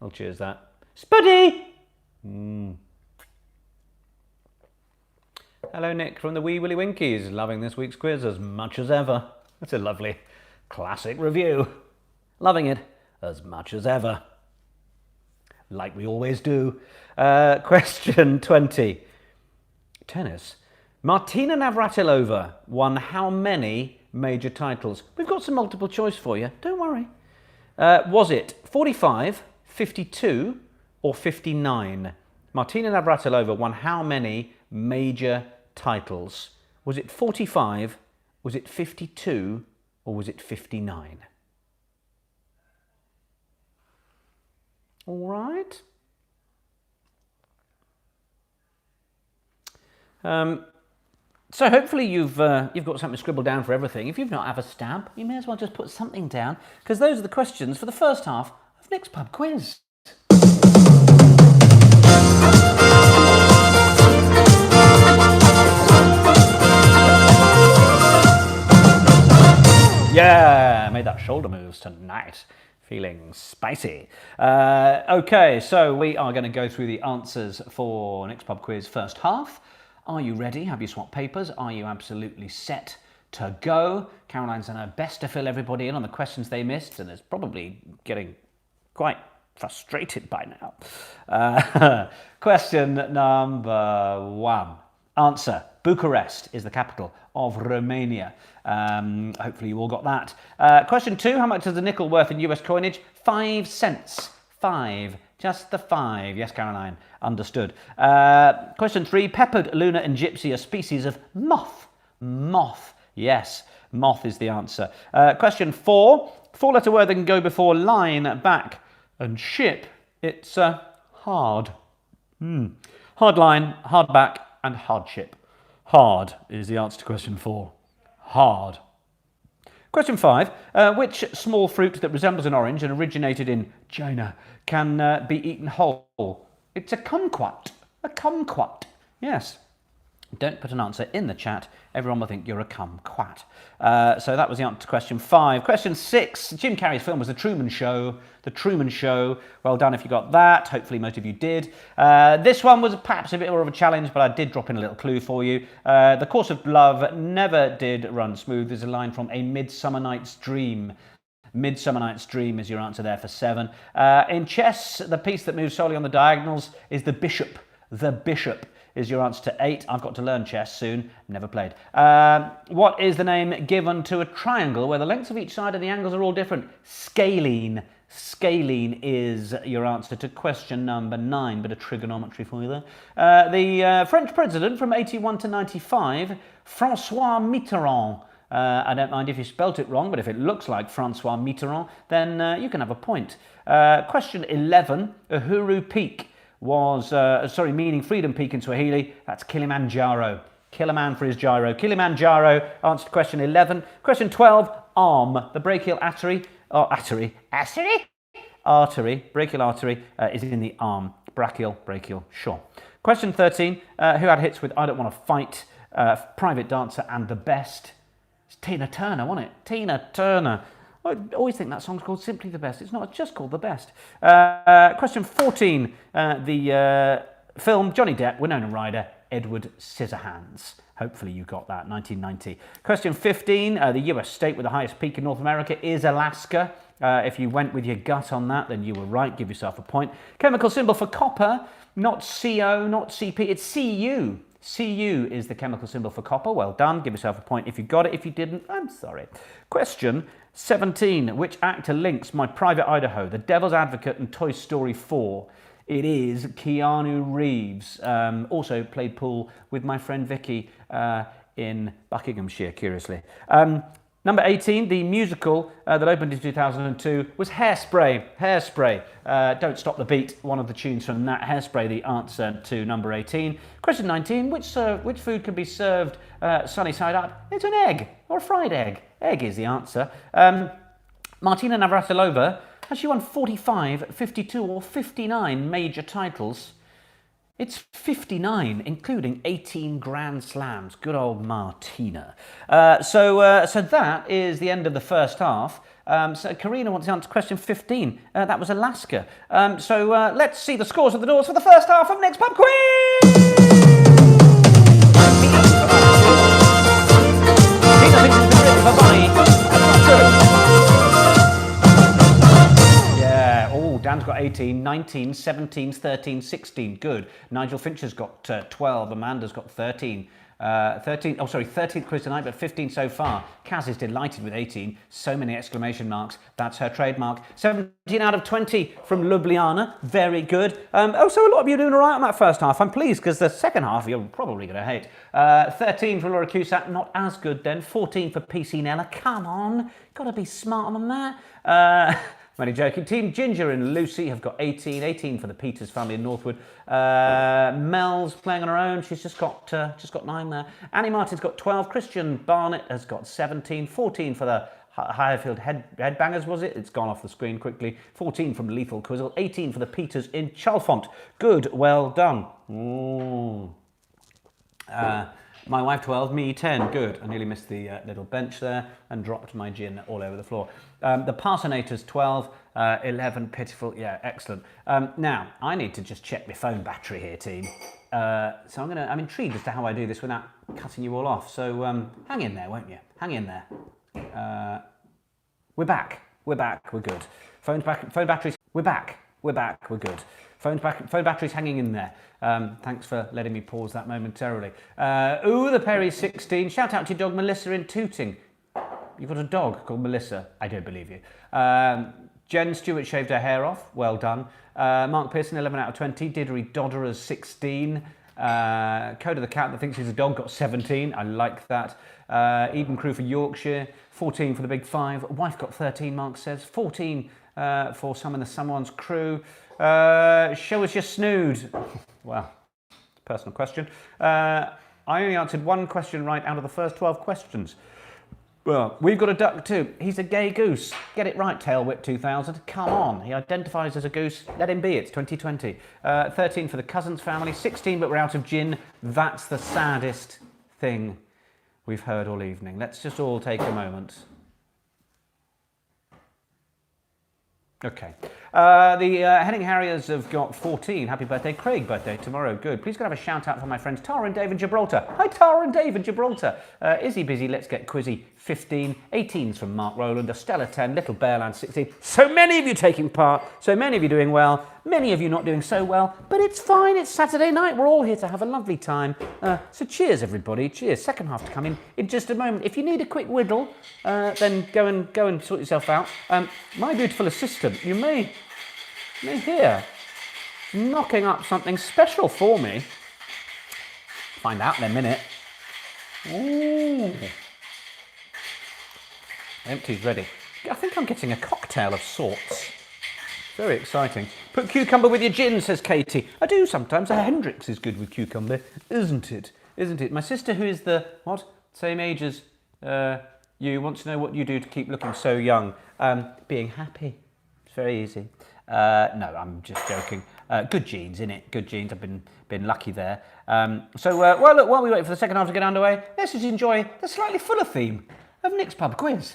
I'll cheers that. Spuddy! Hello, Nick from the Wee Willy Winkies. Loving this week's quiz as much as ever. That's a lovely classic review. Loving it as much as ever. Like we always do. Question 20. Tennis. Martina Navratilova won how many major titles? We've got some multiple choice for you, don't worry. Was it 45, 52 or 59? Martina Navratilova won how many major titles? Was it 45, was it 52 or was it 59? All right. So hopefully you've got something scribbled down for everything. If you've not have a stab, you may as well just put something down, because those are the questions for the first half of Nick's Pub Quiz. Yeah, made that shoulder moves tonight. Feeling spicy. Okay, so we are going to go through the answers for Nick's Pub Quiz first half. Are you ready? Have you swapped papers? Are you absolutely set to go? Caroline's done her best to fill everybody in on the questions they missed, and is probably getting quite frustrated by now. Question number 1. Answer: Bucharest is the capital of Romania. Hopefully you all got that. Question 2, how much is a nickel worth in US coinage? 5 cents. 5. Just the 5. Yes, Caroline. Understood. Question 3, peppered, Luna and gypsy are species of moth. Moth. Yes, moth is the answer. Question 4, 4-letter word that can go before line, back and ship. It's hard. Hard line, hard back and hardship. Hard is the answer to question 4. Hard. Question 5, which small fruit that resembles an orange and originated in China can be eaten whole? It's a kumquat. A kumquat. Yes. Don't put an answer in the chat. Everyone will think you're a kumquat. So that was the answer to question 5. Question 6, Jim Carrey's film was The Truman Show. The Truman Show. Well done if you got that. Hopefully most of you did. This one was perhaps a bit more of a challenge, but I did drop in a little clue for you. The course of love never did run smooth. There's a line from A Midsummer Night's Dream. Midsummer Night's Dream is your answer there for 7. In chess, the piece that moves solely on the diagonals is the bishop. The bishop is your answer to 8. I've got to learn chess soon. Never played. What is the name given to a triangle where the lengths of each side and the angles are all different? Scalene. Scalene is your answer to question number 9. Bit of trigonometry for you there. The French president from 81 to 95, François Mitterrand. I don't mind if you spelt it wrong, but if it looks like François Mitterrand, then you can have a point. Question 11, Uhuru Peak was, meaning Freedom Peak in Swahili, that's Kilimanjaro. Kill a man for his gyro. Kilimanjaro, answer to question 11. Question 12, arm. The brachial artery, brachial artery is in the arm. Brachial, sure. Question 13, who had hits with I Don't Want to Fight, Private Dancer and The Best? It's Tina Turner, wasn't it? Tina Turner. I always think that song's called Simply the Best. It's not, it's just called The Best. Question 14, the film Johnny Depp, Winona Ryder, Edward Scissorhands. Hopefully you got that, 1990. Question 15, the US state with the highest peak in North America is Alaska. If you went with your gut on that, then you were right. Give yourself a point. Chemical symbol for copper, not CO, not CP, it's Cu. Cu is the chemical symbol for copper. Well done. Give yourself a point if you got it. If you didn't, I'm sorry. Question 17. Which actor links My Private Idaho, The Devil's Advocate and Toy Story 4? It is Keanu Reeves. Also played pool with my friend Vicky in Buckinghamshire, curiously. Number 18, the musical that opened in 2002 was Hairspray. Hairspray. Don't Stop the Beat, one of the tunes from that. Hairspray, the answer to number 18. Question 19, which food can be served sunny side up? It's an egg, or a fried egg. Egg is the answer. Martina Navratilova, has she won 45, 52 or 59 major titles? It's 59, including 18 Grand Slams. Good old Martina. So that is the end of the first half. So Karina wants to answer question 15. That was Alaska. So let's see the scores of the doors for the first half of Nick's Pub Quiz! Dan's got 18, 19, 17, 13, 16. Good. Nigel Fincher's got 12. Amanda's got 13. 13, oh sorry, 13th quiz tonight, but 15 so far. Kaz is delighted with 18. So many exclamation marks. That's her trademark. 17 out of 20 from Ljubljana. Very good. So a lot of you are doing all right on that first half. I'm pleased because the second half you're probably going to hate. 13 from Laura Cusack. Not as good then. 14 for PC Nella. Come on. Got to be smart on that. I'm only joking. Team Ginger and Lucy have got 18. 18 for the Peters family in Northwood. Mel's playing on her own. She's just got 9 there. Annie Martin's got 12. Christian Barnett has got 17. 14 for the Highfield Headbangers, was it? It's gone off the screen quickly. 14 from Lethal Quizzle. 18 for the Peters in Chalfont. Good. Well done. My wife 12, me 10. Good. I nearly missed the little bench there and dropped my gin all over the floor. The Parsonators 12, 11 pitiful. Yeah, excellent. Now I need to just check my phone battery here, team. So I'm intrigued as to how I do this without cutting you all off. So hang in there, won't you? Hang in there. We're back. We're back. We're good. Phone's back. Phone batteries. We're back. We're back. We're good. Phone battery's hanging in there. Thanks for letting me pause that momentarily. The Perry's 16. Shout out to your dog Melissa in Tooting. You've got a dog called Melissa. I don't believe you. Jen Stewart shaved her hair off. Well done. Mark Pearson, 11 out of 20. Diddery Dodderers, 16. Coda the Cat that thinks he's a dog got 17. I like that. Eden Crew for Yorkshire. 14 for the Big Five. Wife got 13, Mark says. 14 for some in the Someone's Crew. Show us your snood. Well, personal question. I only answered one question right out of the first 12 questions. Well, we've got a duck too. He's a gay goose. Get it right, Tailwhip 2000. Come on. He identifies as a goose. Let him be. It's 2020. 13 for the Cousins family. 16, but we're out of gin. That's the saddest thing we've heard all evening. Let's just all take a moment. Okay. The Henning Harriers have got 14. Happy birthday. Craig, birthday tomorrow. Good. Please go have a shout out for my friends Tara and Dave in Gibraltar. Hi, Tara and Dave in Gibraltar. Izzy Busy, let's get quizzy. 15. 18's from Mark Rowland. Estella 10. Little Bearland 16. So many of you taking part. So many of you doing well. Many of you not doing so well. But it's fine. It's Saturday night. We're all here to have a lovely time. So cheers, everybody. Cheers. Second half to come in just a moment. If you need a quick whittle, then go and sort yourself out. My beautiful assistant, you may hear knocking up something special for me. Find out in a minute. Ooh. Empty's ready. I think I'm getting a cocktail of sorts. Very exciting. Put cucumber with your gin, says Katie. I do sometimes. A Hendrix is good with cucumber, isn't it? Isn't it? My sister, who is the, same age as you, wants to know what you do to keep looking so young. Being happy. It's very easy. No, I'm just joking. Good genes, innit? Good genes. I've been lucky there. Well, look, while we wait for the second half to get underway, let's just enjoy the slightly fuller theme of Nick's Pub Quiz.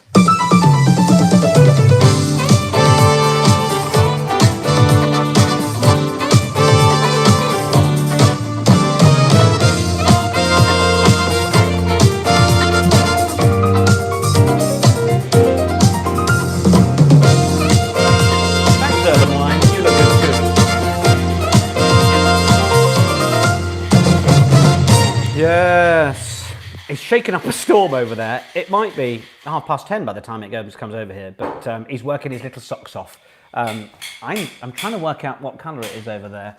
Yes, he's shaking up a storm over there. It might be 10:30 by the time it comes over here, but he's working his little socks off. I'm trying to work out what colour it is over there.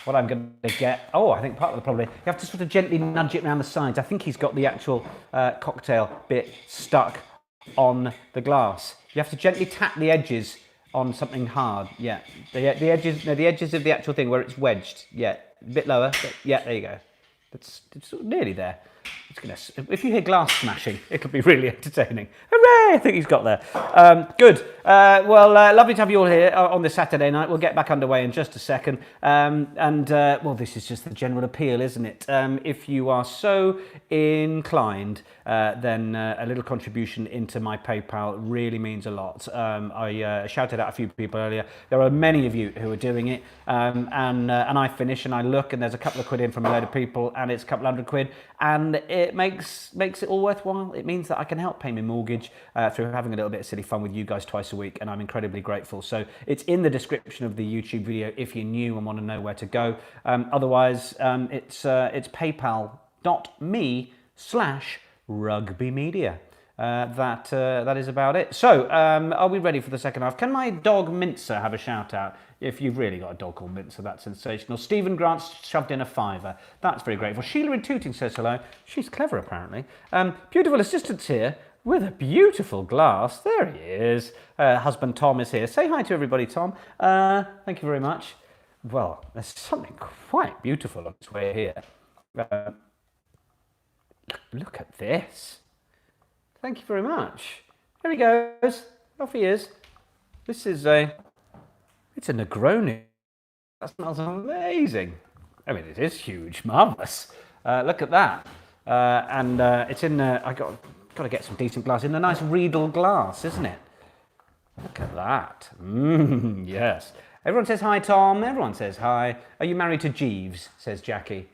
What I'm going to get. Oh, I think part of the problem, you have to sort of gently nudge it around the sides. I think he's got the actual cocktail bit stuck on the glass. You have to gently tap the edges on something hard. Yeah, the edges of the actual thing where it's wedged. Yeah, a bit lower. Yeah, there you go. It's nearly there. If you hear glass smashing, it'll be really entertaining. Hooray! I think he's got there. Good. Lovely to have you all here on this Saturday night. We'll get back underway in just a second. This is just the general appeal, isn't it? If you are so inclined, then a little contribution into my PayPal really means a lot. I shouted out a few people earlier. There are many of you who are doing it. And I finish and I look and there's a couple of quid in from a load of people and it's a couple £100. And it makes it all worthwhile. It means that I can help pay my mortgage through having a little bit of silly fun with you guys twice a week, and I'm incredibly grateful. So it's in the description of the YouTube video if you're new and want to know where to go. Otherwise, it's paypal.me/rugbymedia. That is about it. So, are we ready for the second half? Can my dog Mincer have a shout out? If you've really got a dog called Mincer, that's sensational. Stephen Grant's shoved in a £5. That's very grateful. Sheila in Tooting says hello. She's clever, apparently. Beautiful assistants here with a beautiful glass. There he is. Husband Tom is here. Say hi to everybody, Tom. Thank you very much. Well, there's something quite beautiful on its way here. Look at this. Thank you very much. There he goes. Off he is. This is it's a Negroni. That smells amazing. I mean, it is huge, marvellous. Look at that. And it's in, I got to get some decent glass, in a nice Riedel glass, isn't it? Look at that. Yes. Everyone says hi, Tom. Everyone says hi. Are you married to Jeeves? Says Jackie.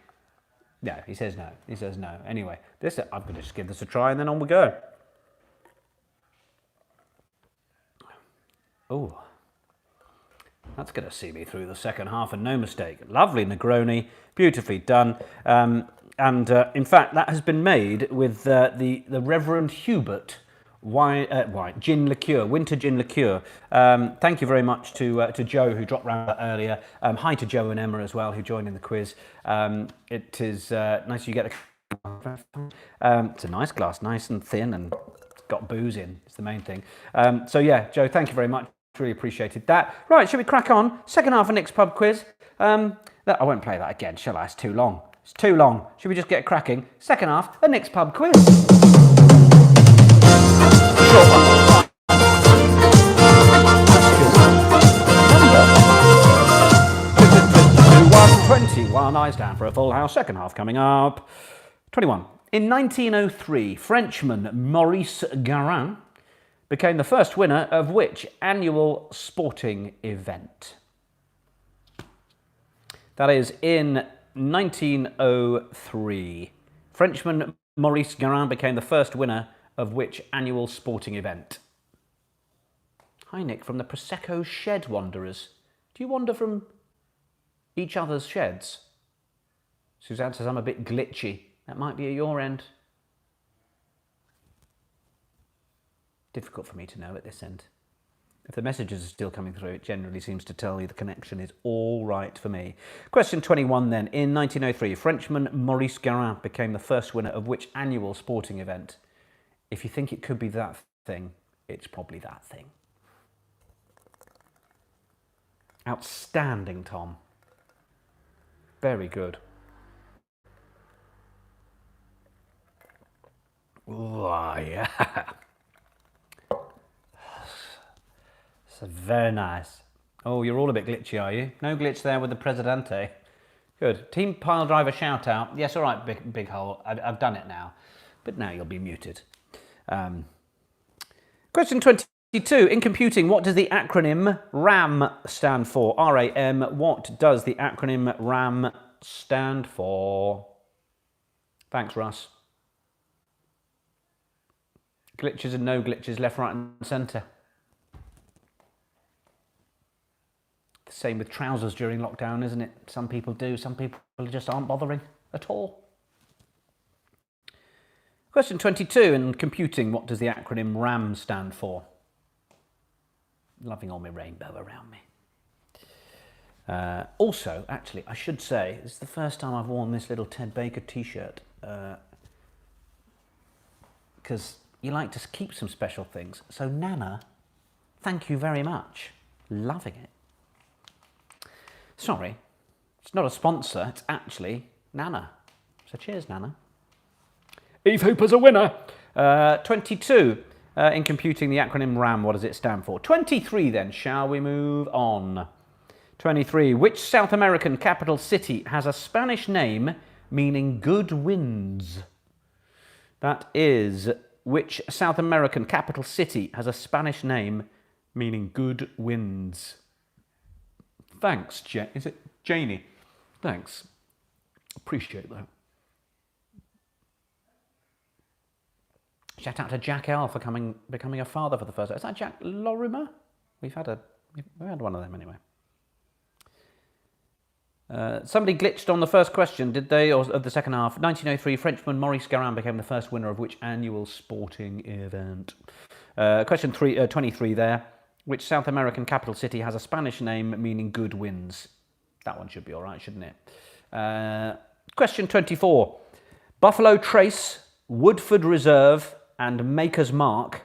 No, he says no. He says no. Anyway, I'm going to just give this a try and then on we go. Oh, that's going to see me through the second half and no mistake. Lovely Negroni, beautifully done. In fact, that has been made with the Reverend Hubert gin liqueur, winter gin liqueur. Thank you very much to Joe, who dropped round earlier. Hi to Joe and Emma as well, who joined in the quiz. It is nice you get the... it's a nice glass, nice and thin, and it's got booze in. It's the main thing. So yeah, Joe, thank you very much. Really appreciated that. Right, should we crack on? Second half of Nick's pub quiz. I won't play that again, shall I? It's too long. It's too long. Should we just get cracking? Second half of Nick's pub quiz. Short one. 21, I stand for a full house. Second half coming up. 21. In 1903, Frenchman Maurice Garin became the first winner of which annual sporting event? That is, in 1903, Frenchman Maurice Garin became the first winner of which annual sporting event? Hi, Nick, from the Prosecco Shed Wanderers. Do you wander from each other's sheds? Suzanne says I'm a bit glitchy. That might be at your end. Difficult for me to know at this end. If the messages are still coming through, it generally seems to tell you the connection is all right for me. Question 21 then. In 1903, Frenchman Maurice Garin became the first winner of which annual sporting event? If you think it could be that thing, it's probably that thing. Outstanding, Tom. Very good. Oh, yeah. Very nice. Oh, you're all a bit glitchy, are you? No glitch there with the Presidente. Good. Team Pile Driver shout out. Yes, all right, big hole. I've done it now. But now you'll be muted. Question 22. In computing, what does the acronym RAM stand for? RAM. What does the acronym RAM stand for? Thanks, Russ. Glitches and no glitches, left, right and centre. Same with trousers during lockdown, isn't it? Some people do, some people just aren't bothering at all. Question 22, in computing, what does the acronym RAM stand for? Loving all my rainbow around me. Also, actually, I should say, this is the first time I've worn this little Ted Baker t-shirt, because you like to keep some special things. So Nana, thank you very much. Loving it. Sorry, it's not a sponsor, it's actually Nana. So cheers, Nana. Eve Hooper's a winner. 22, in computing the acronym RAM, what does it stand for? 23 then, shall we move on? 23, which South American capital city has a Spanish name meaning good winds? That is, which South American capital city has a Spanish name meaning good winds? Thanks, is it Janie? Thanks. Appreciate that. Shout out to Jack L for becoming a father for the first time. Is that Jack Lorimer? We've had one of them anyway. Somebody glitched on the first question, did they? Or of the second half. 1903, Frenchman Maurice Garin became the first winner of which annual sporting event? Question 23 there. Which South American capital city has a Spanish name meaning good winds? That one should be all right, shouldn't it? Question 24. Buffalo Trace, Woodford Reserve, and Maker's Mark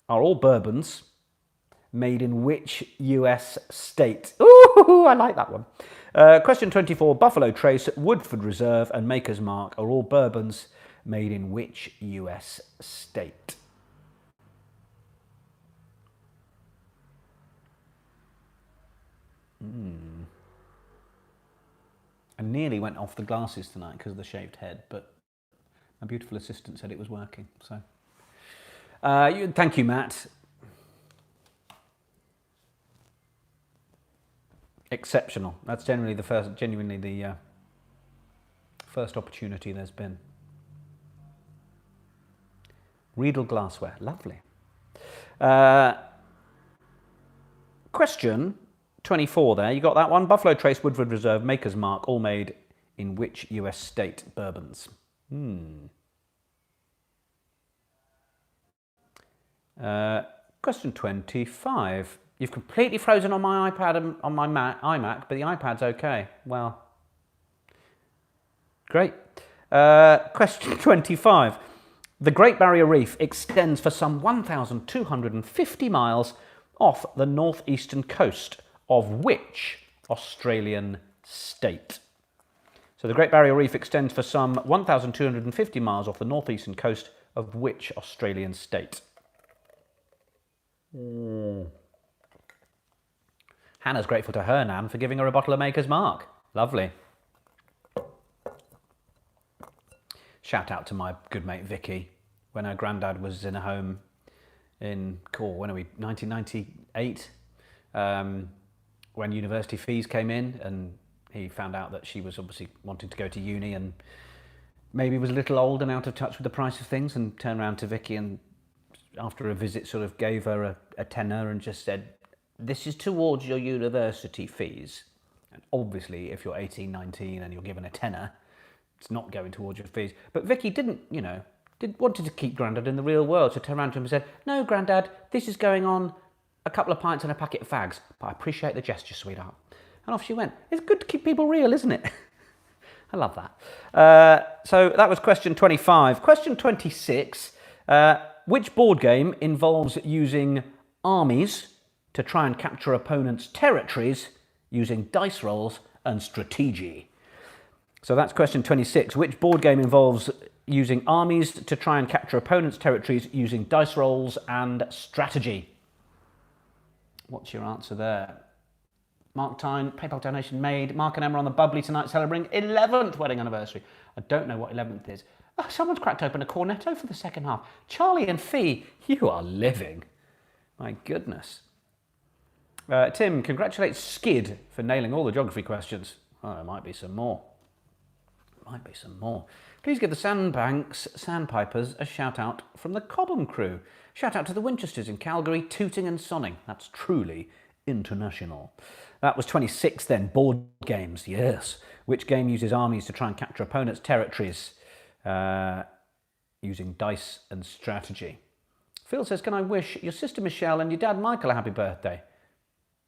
are all bourbons made in which US state? Ooh, I like that one. Question 24. Buffalo Trace, Woodford Reserve, and Maker's Mark are all bourbons made in which US state? I nearly went off the glasses tonight because of the shaved head, but my beautiful assistant said it was working. So, thank you, Matt. Exceptional. That's genuinely the first opportunity there's been. Riedel glassware, lovely. Question 24 there, you got that one? Buffalo Trace, Woodford Reserve, Maker's Mark, all made in which US state bourbons? Question 25. You've completely frozen on my iPad and on my iMac, but the iPad's okay. Well, great. Question 25. The Great Barrier Reef extends for some 1,250 miles off the northeastern coast of which Australian state? So the Great Barrier Reef extends for some 1,250 miles off the northeastern coast of which Australian state? Hannah's grateful to her nan for giving her a bottle of Maker's Mark. Lovely. Shout out to my good mate Vicky when her granddad was in a home in, when are we, 1998? When university fees came in and he found out that she was obviously wanting to go to uni and maybe was a little old and out of touch with the price of things, and turned around to Vicky and after a visit sort of gave her a tenner and just said, this is towards your university fees. And obviously if you're 18, 19 and you're given a tenner, it's not going towards your fees. But Vicky didn't, wanted to keep Grandad in the real world, so turned around to him and said, no, Grandad, this is going on a couple of pints and a packet of fags, but I appreciate the gesture, sweetheart. And off she went. It's good to keep people real, isn't it? I love that. So that was question 25. Question 26. Which board game involves using armies to try and capture opponents' territories using dice rolls and strategy? So that's question 26. Which board game involves using armies to try and capture opponents' territories using dice rolls and strategy? What's your answer there? Mark Tyne, PayPal donation made. Mark and Emma on the bubbly tonight celebrating 11th wedding anniversary. I don't know what 11th is. Oh, someone's cracked open a cornetto for the second half. Charlie and Fee, you are living. My goodness. Tim, congratulate Skid for nailing all the geography questions. Oh, there might be some more. Please give the Sandpipers a shout out from the Cobham crew. Shout out to the Winchesters in Calgary, tooting and sonning. That's truly international. That was 26 then. Board games, yes. Which game uses armies to try and capture opponents' territories using dice and strategy? Phil says, can I wish your sister Michelle and your dad Michael a happy birthday?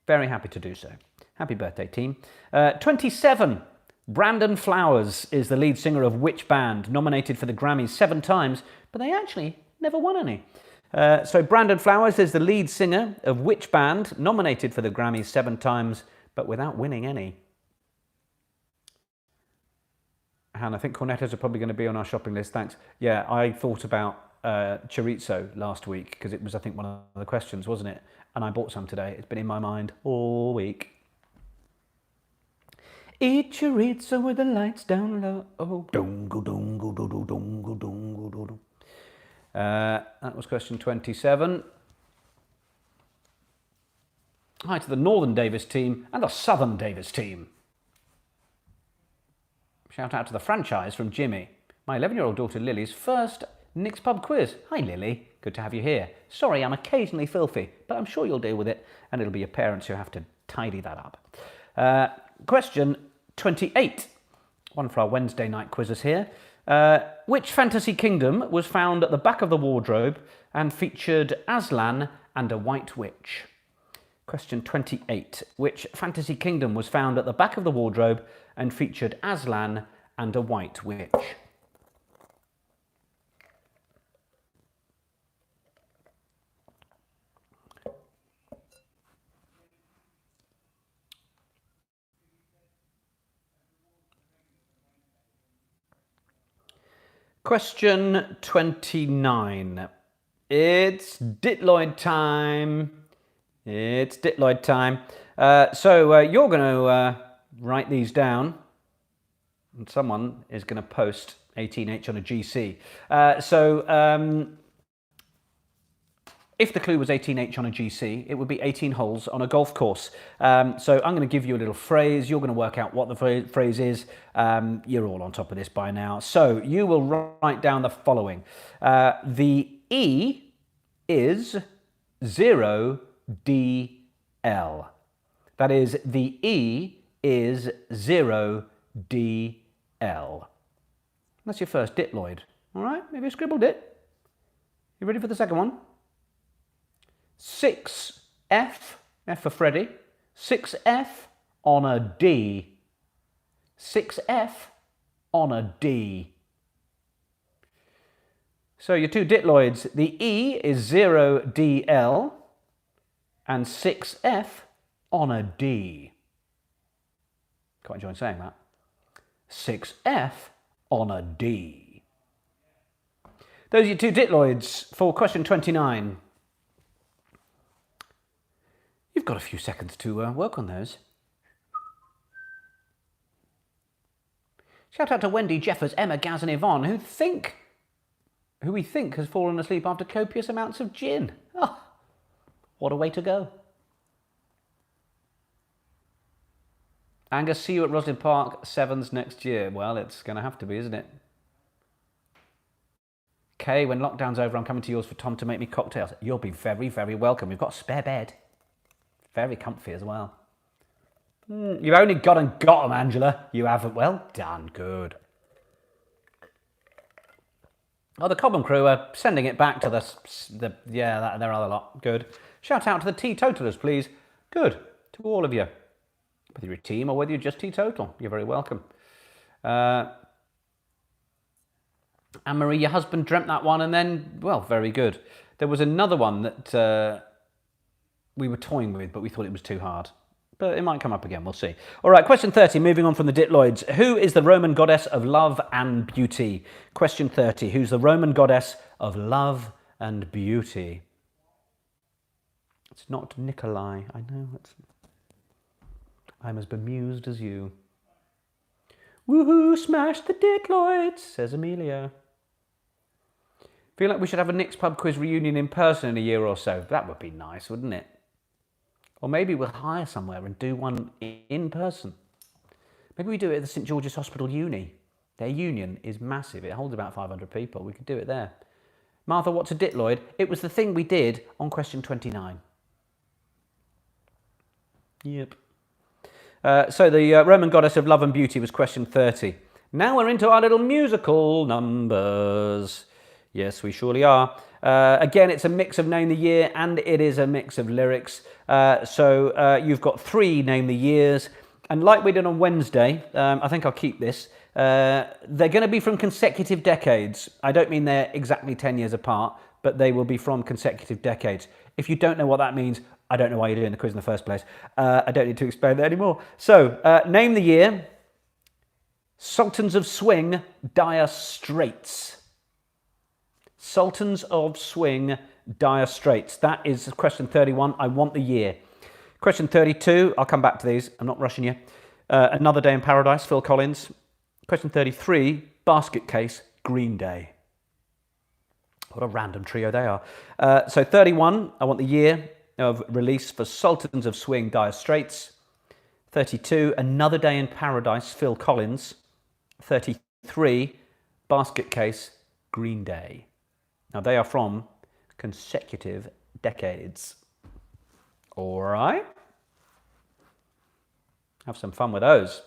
Very happy to do so. Happy birthday, team. 27. Brandon Flowers is the lead singer of which band, nominated for the Grammys 7 times, but they actually never won any. So Brandon Flowers is the lead singer of which band, nominated for the Grammys 7 times, but without winning any? And I think cornetos are probably going to be on our shopping list, thanks. Yeah, I thought about chorizo last week, because it was, I think, one of the questions, wasn't it? And I bought some today. It's been in my mind all week. Eat chorizo with the lights down low. That was question 27. Hi to the Northern Davis team and the Southern Davis team. Shout out to the franchise from Jimmy. My 11-year-old daughter Lily's first Nick's Pub Quiz. Hi Lily, good to have you here. Sorry, I'm occasionally filthy, but I'm sure you'll deal with it, and it'll be your parents who have to tidy that up. Question 28. One for our Wednesday night quizzes here. Which fantasy kingdom was found at the back of the wardrobe and featured Aslan and a white witch? Question 28. Which fantasy kingdom was found at the back of the wardrobe and featured Aslan and a white witch? Question 29. It's Ditloid time. It's Ditloid time. So you're going to write these down, and someone is going to post 18H on a GC. If the clue was 18H on a GC, it would be 18 holes on a golf course. So I'm going to give you a little phrase. You're going to work out what the phrase is. You're all on top of this by now. So you will write down the following. The E is 0DL. That is, the E is 0DL. That's your first Ditloid. All right, maybe you scribbled it. You ready for the second one? 6F, F for Freddy, 6F on a D. 6F on a D. So your two Ditloids, the E is 0DL and 6F on a D. Quite enjoying saying that. 6F on a D. Those are your two Ditloids for question 29. You've got a few seconds to work on those. Shout out to Wendy, Jeffers, Emma, Gaz and Yvonne, who we think has fallen asleep after copious amounts of gin. Oh, what a way to go. Angus, see you at Roslyn Park, Sevens next year. Well, it's going to have to be, isn't it? Kay, when lockdown's over, I'm coming to yours for Tom to make me cocktails. You'll be very, very welcome. We've got a spare bed. Very comfy as well. You've only got them, Angela. You haven't. Well done. Good. Oh, the Cobham crew are sending it back to they're other lot. Good. Shout out to the teetotalers, please. Good. To all of you. Whether you're a team or whether you're just teetotal, you're very welcome. Anne-Marie, your husband dreamt that one and then, well, very good. There was another one that we were toying with, but we thought it was too hard. But it might come up again, we'll see. All right, question 30, moving on from the Ditloids. Who is the Roman goddess of love and beauty? Question 30, who's the Roman goddess of love and beauty? It's not Nikolai, I know. I'm as bemused as you. Woohoo, smash the Ditloids, says Amelia. Feel like we should have a Nick's Pub Quiz reunion in person in a year or so. That would be nice, wouldn't it? Or maybe we'll hire somewhere and do one in person. Maybe we do it at the St George's Hospital Uni. Their union is massive. It holds about 500 people. We could do it there. Martha, what's a Ditloid? It was the thing we did on question 29. Yep. So the Roman goddess of love and beauty was question 30. Now we're into our little musical numbers. Yes, we surely are. Again, it's a mix of Name the Year and it is a mix of lyrics. So you've got 3 Name the Years. And like we did on Wednesday, I think I'll keep this. They're going to be from consecutive decades. I don't mean they're exactly 10 years apart, but they will be from consecutive decades. If you don't know what that means, I don't know why you're doing the quiz in the first place. I don't need to explain that anymore. So, Name the Year. Sultans of Swing, Dire Straits. Sultans of Swing, Dire Straits. That is question 31. I want the year. Question 32. I'll come back to these. I'm not rushing you. Another Day in Paradise, Phil Collins. Question 33. Basket Case, Green Day. What a random trio they are. So 31. I want the year of release for Sultans of Swing, Dire Straits. 32. Another Day in Paradise, Phil Collins. 33. Basket Case, Green Day. Now, they are from consecutive decades. All right. Have some fun with those.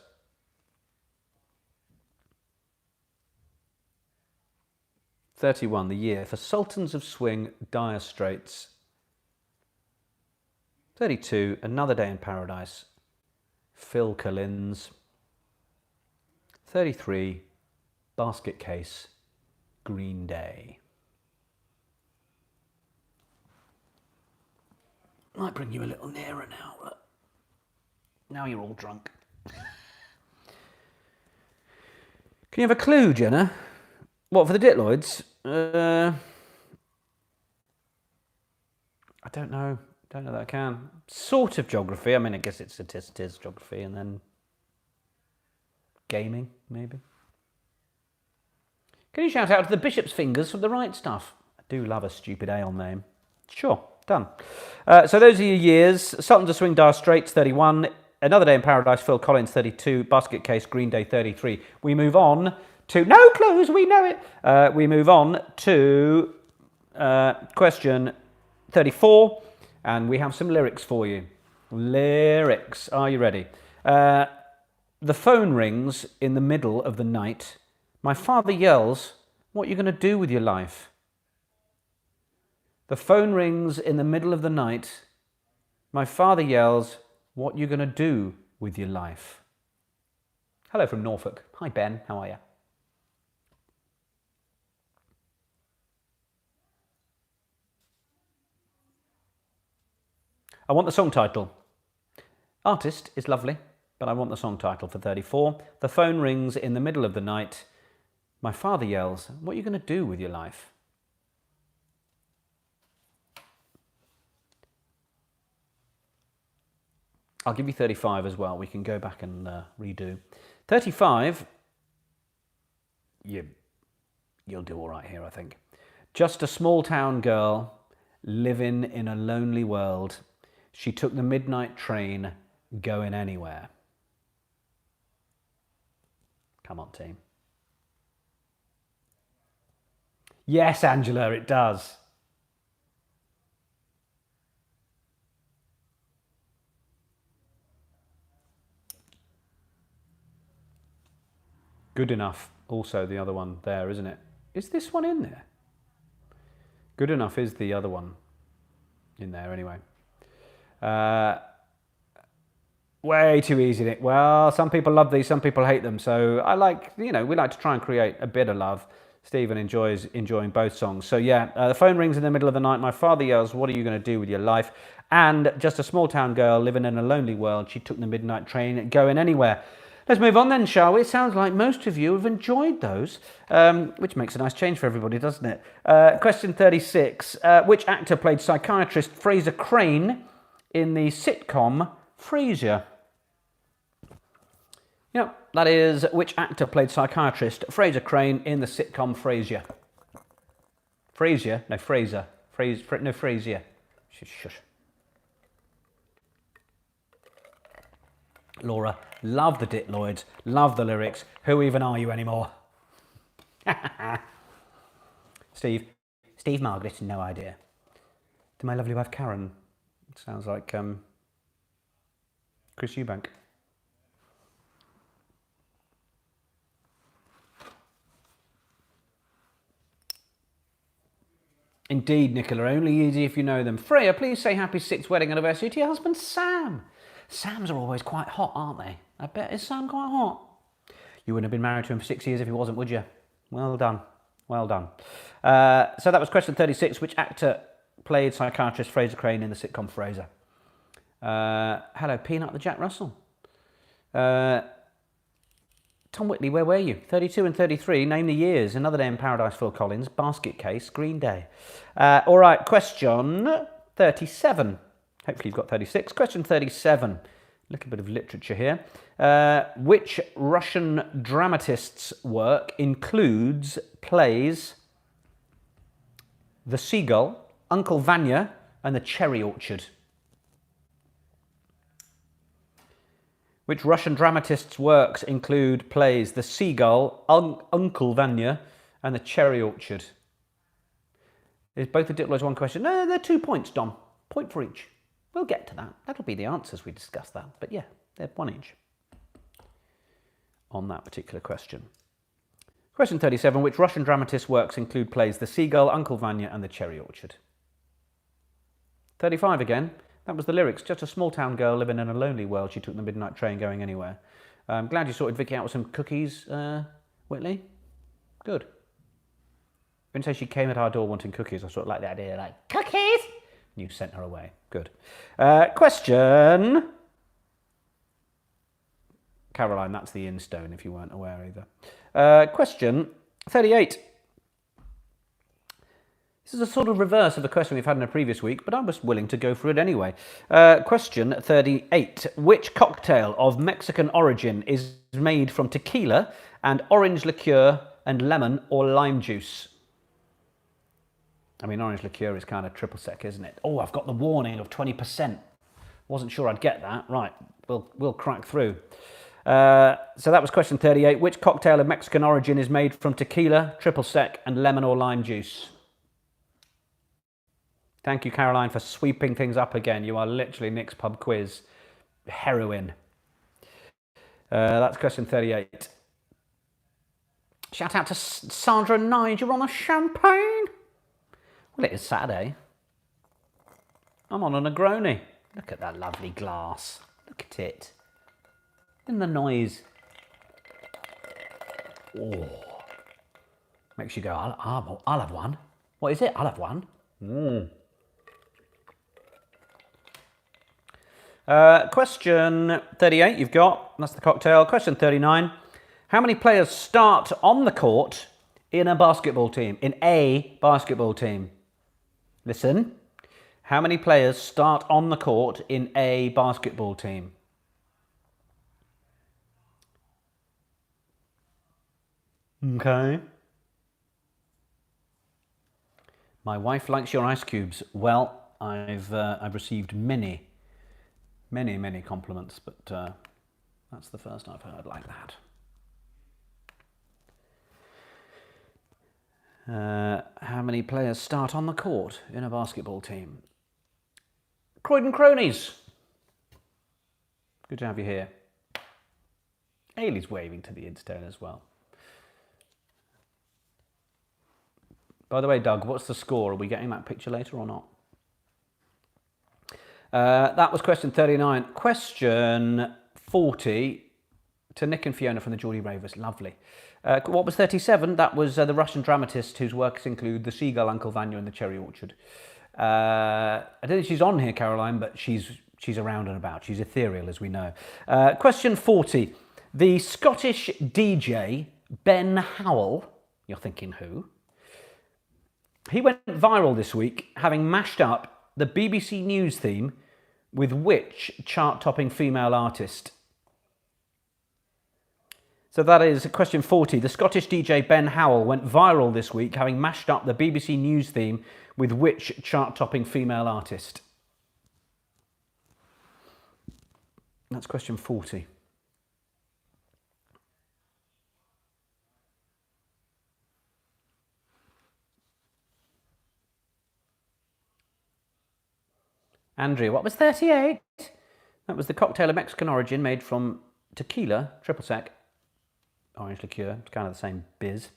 '31, the year for Sultans of Swing, Dire Straits. 32, Another Day in Paradise, Phil Collins. 33, Basket Case, Green Day. Might bring you a little nearer now. Look. Now you're all drunk. Can you have a clue, Jenna? What, for the Ditloids? I don't know. Don't know that I can. Sort of geography. I mean, I guess it's geography, and then gaming, maybe. Can you shout out to the Bishop's Fingers from The Right Stuff? I do love a stupid ale name. Sure, done. So those are your years. Sultans of Swing, Dire Straits, 31. Another Day in Paradise, Phil Collins, 32. Basket Case, Green Day, 33. We move on to... No clues, we know it. We move on to question 34. And we have some lyrics for you. Lyrics. Are you ready? The phone rings in the middle of the night. My father yells, what are you going to do with your life? The phone rings in the middle of the night. My father yells, what are you going to do with your life? Hello from Norfolk. Hi, Ben. How are you? I want the song title. Artist is lovely, but I want the song title for 34. The phone rings in the middle of the night. My father yells, what are you going to do with your life? I'll give you 35 as well. We can go back and redo. 35, you'll do all right here, I think. Just a small town girl living in a lonely world. She took the midnight train going anywhere. Come on, team. Yes, Angela, it does. Good Enough, also the other one there, isn't it? Is this one in there? Good Enough is the other one in there anyway. Way too easy, Nick. Well, some people love these, some people hate them. So I like, we like to try and create a bit of love. Stephen enjoying both songs. So yeah, the phone rings in the middle of the night. My father yells, what are you going to do with your life? And just a small town girl living in a lonely world. She took the midnight train going anywhere. Let's move on then, shall we? It sounds like most of you have enjoyed those, which makes a nice change for everybody, doesn't it? Question 36. Which actor played psychiatrist Frazer Crane in the sitcom Frasier? Yep, that is which actor played psychiatrist Frazer Crane in the sitcom Frasier? Frasier? No, Frazer. No, Frasier. Shush. Laura, love the Ditloids, love the lyrics. Who even are you anymore? Steve Margaret, no idea. To my lovely wife Karen. Sounds like Chris Eubank. Indeed, Nicola, only easy if you know them. Freya, please say happy 6th wedding anniversary to your husband Sam. Sams are always quite hot, aren't they? I bet, is Sam quite hot? You wouldn't have been married to him for 6 years if he wasn't, would you? Well done. Well done. So that was question 36. Which actor played psychiatrist Frazer Crane in the sitcom Fraser? Hello, Peanut the Jack Russell. Tom Whitley, where were you? 32 and 33, name the years. Another Day in Paradise, Phil Collins. Basket Case, Green Day. All right, question 37. Hopefully you've got 36. Question 37. A little bit of literature here. Which Russian dramatist's work includes plays The Seagull, Uncle Vanya, and The Cherry Orchard? Which Russian dramatist's works include plays The Seagull, Uncle Vanya, and The Cherry Orchard? Is both the diploids one question? No, they're 2 points, Dom. Point for each. We'll get to that. That'll be the answers we discuss that. But yeah, they're 1 each on that particular question. Question 37. Which Russian dramatist's works include plays The Seagull, Uncle Vanya and The Cherry Orchard? 35 again. That was the lyrics. Just a small town girl living in a lonely world. She took the midnight train going anywhere. I'm glad you sorted Vicky out with some cookies, Whitley. Good. When you say she came at our door wanting cookies, I sort of like the idea, like, cookies! And you sent her away. Good. Question... Caroline, that's the in-stone, if you weren't aware either. Question 38. This is a sort of reverse of the question we've had in a previous week, but I was willing to go through it anyway. Question 38. Which cocktail of Mexican origin is made from tequila and orange liqueur and lemon or lime juice? I mean, orange liqueur is kind of triple sec, isn't it? Oh, I've got the warning of 20%. Wasn't sure I'd get that. Right, we'll crack through. So that was question 38. Which cocktail of Mexican origin is made from tequila, triple sec, and lemon or lime juice? Thank you, Caroline, for sweeping things up again. You are literally Nick's pub quiz heroine. That's question 38. Shout out to Sandra Nige. You're on a champagne. Well, it is Saturday. I'm on a Negroni. Look at that lovely glass. Look at it. And the noise. Oh. Makes you go, I'll have one. What is it? I'll have one. Question 38 you've got. That's the cocktail. Question 39. How many players start on the court in a basketball team? In a basketball team. Listen. How many players start on the court in a basketball team? Okay. My wife likes your ice cubes. Well, I've received many compliments, but that's the first I've heard like that. How many players start on the court in a basketball team? Croydon Cronies. Good to have you here. Ailey's waving to the Instone as well. By the way, Doug, what's the score? Are we getting that picture later or not? That was question 39. Question 40 to Nick and Fiona from the Geordie Ravers. Lovely. What was 37? That was the Russian dramatist whose works include The Seagull, Uncle Vanya and The Cherry Orchard. I don't think she's on here, Caroline, but she's around and about. She's ethereal, as we know. Question 40. The Scottish DJ Ben Howell, you're thinking who? He went viral this week, having mashed up the BBC News theme with which chart-topping female artist? So that is question 40. The Scottish DJ Ben Howell went viral this week, having mashed up the BBC News theme with which chart-topping female artist? That's question 40. Andrea, what was 38? That was the cocktail of Mexican origin made from tequila, triple sec, orange liqueur, it's kind of the same biz,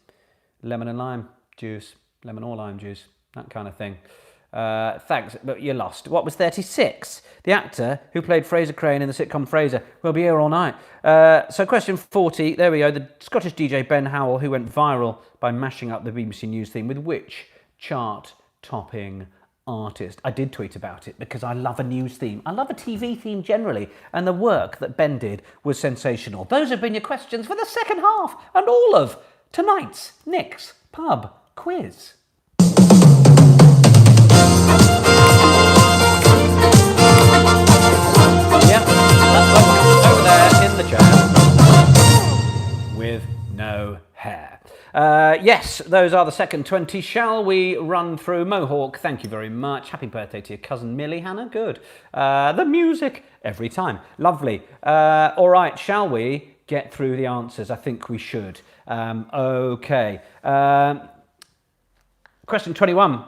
lemon and lime juice, lemon or lime juice, that kind of thing. Thanks, but you lost. What was 36? The actor who played Fraser Crane in the sitcom Frazer will be here all night. So question 40, there we go, the Scottish DJ Ben Howell who went viral by mashing up the BBC News theme with which chart-topping artist? I did tweet about it because I love a news theme. I love a TV theme generally, and the work that Ben did was sensational. Those have been your questions for the second half and all of tonight's Nick's Pub Quiz. Yep, that's one over there in the chair with no hair. Yes, those are the second 20. Shall we run through Mohawk? Thank you very much. Happy birthday to your cousin Millie, Hannah. Good. The music every time. Lovely. All right, shall we get through the answers? I think we should. Okay. Question 21.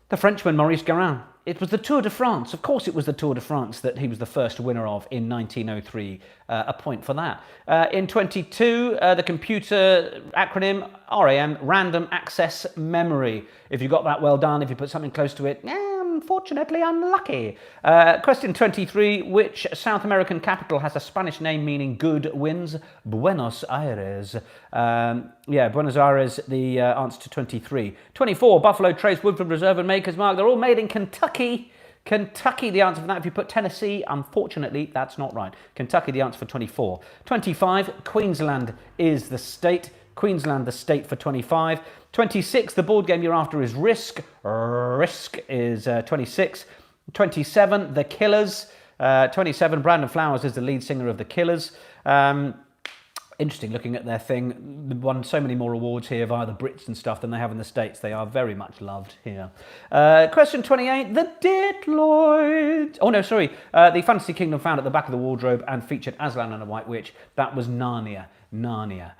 The Frenchman Maurice Garin. It was the Tour de France. Of course it was the Tour de France that he was the first winner of in 1903. A point for that. In 22, the computer acronym RAM, Random Access Memory. If you got that, well done. If you put something close to it, unfortunately unlucky. Question 23, which South American capital has a Spanish name meaning good winds? Buenos Aires. Buenos Aires, the answer to 23. 24, Buffalo Trace, Woodford Reserve and Maker's Mark. They're all made in Kentucky. Kentucky, the answer for that. If you put Tennessee, unfortunately, that's not right. Kentucky, the answer for 24. 25, Queensland is the state. Queensland, the state for 25. 26, the board game you're after is Risk. Risk is 26. 27, The Killers. 27, Brandon Flowers is the lead singer of The Killers. Interesting looking at their thing. They've won so many more awards here via the Brits and stuff than they have in the States. They are very much loved here. Question 28, The Ditloids. Oh no, sorry. The Fantasy Kingdom found at the back of the wardrobe and featured Aslan and a White Witch. That was Narnia. Narnia.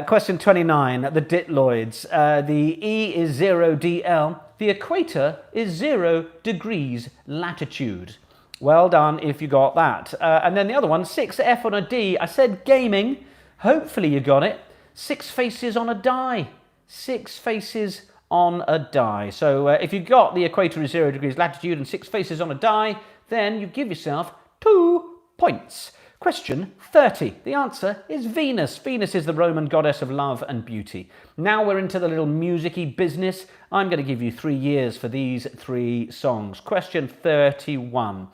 Question 29, The Ditloids. The E is 0 DL. The equator is 0 degrees latitude. Well done if you got that. And then the other one, 6F on a D. I said gaming. Hopefully you got it. 6 faces on a die. 6 faces on a die. So if you got the equator is 0 degrees latitude and 6 faces on a die, then you give yourself 2 points. Question 30. The answer is Venus. Venus is the Roman goddess of love and beauty. Now we're into the little music-y business. I'm going to give you 3 years for these 3 songs. Question 31.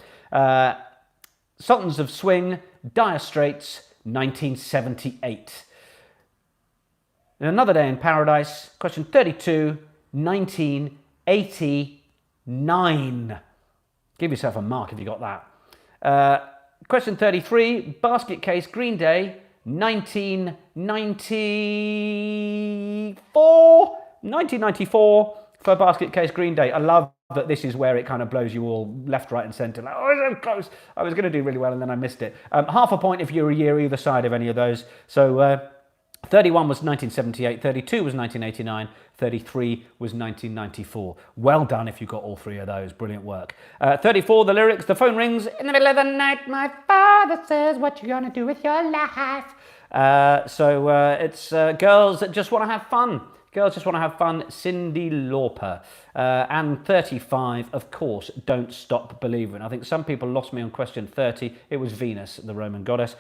Sultans of Swing, Dire Straits, 1978. And Another Day in Paradise. Question 32. 1989. Give yourself a mark if you got that. Question 33, Basket Case, Green Day, 1994 for Basket Case, Green Day. I love that this is where it kind of blows you all left, right and centre. Like, oh, so close. I was going to do really well and then I missed it. Half a point if you're a year either side of any of those. So 31 was 1978, 32 was 1989, 33 was 1994. Well done if you got all 3 of those. Brilliant work. 34, the lyrics, the phone rings. In the middle of the night, my father says, what you gonna do with your life? It's girls that just want to have fun. Girls just want to have fun. Cyndi Lauper. And 35, of course, Don't Stop Believing. I think some people lost me on question 30. It was Venus, the Roman goddess.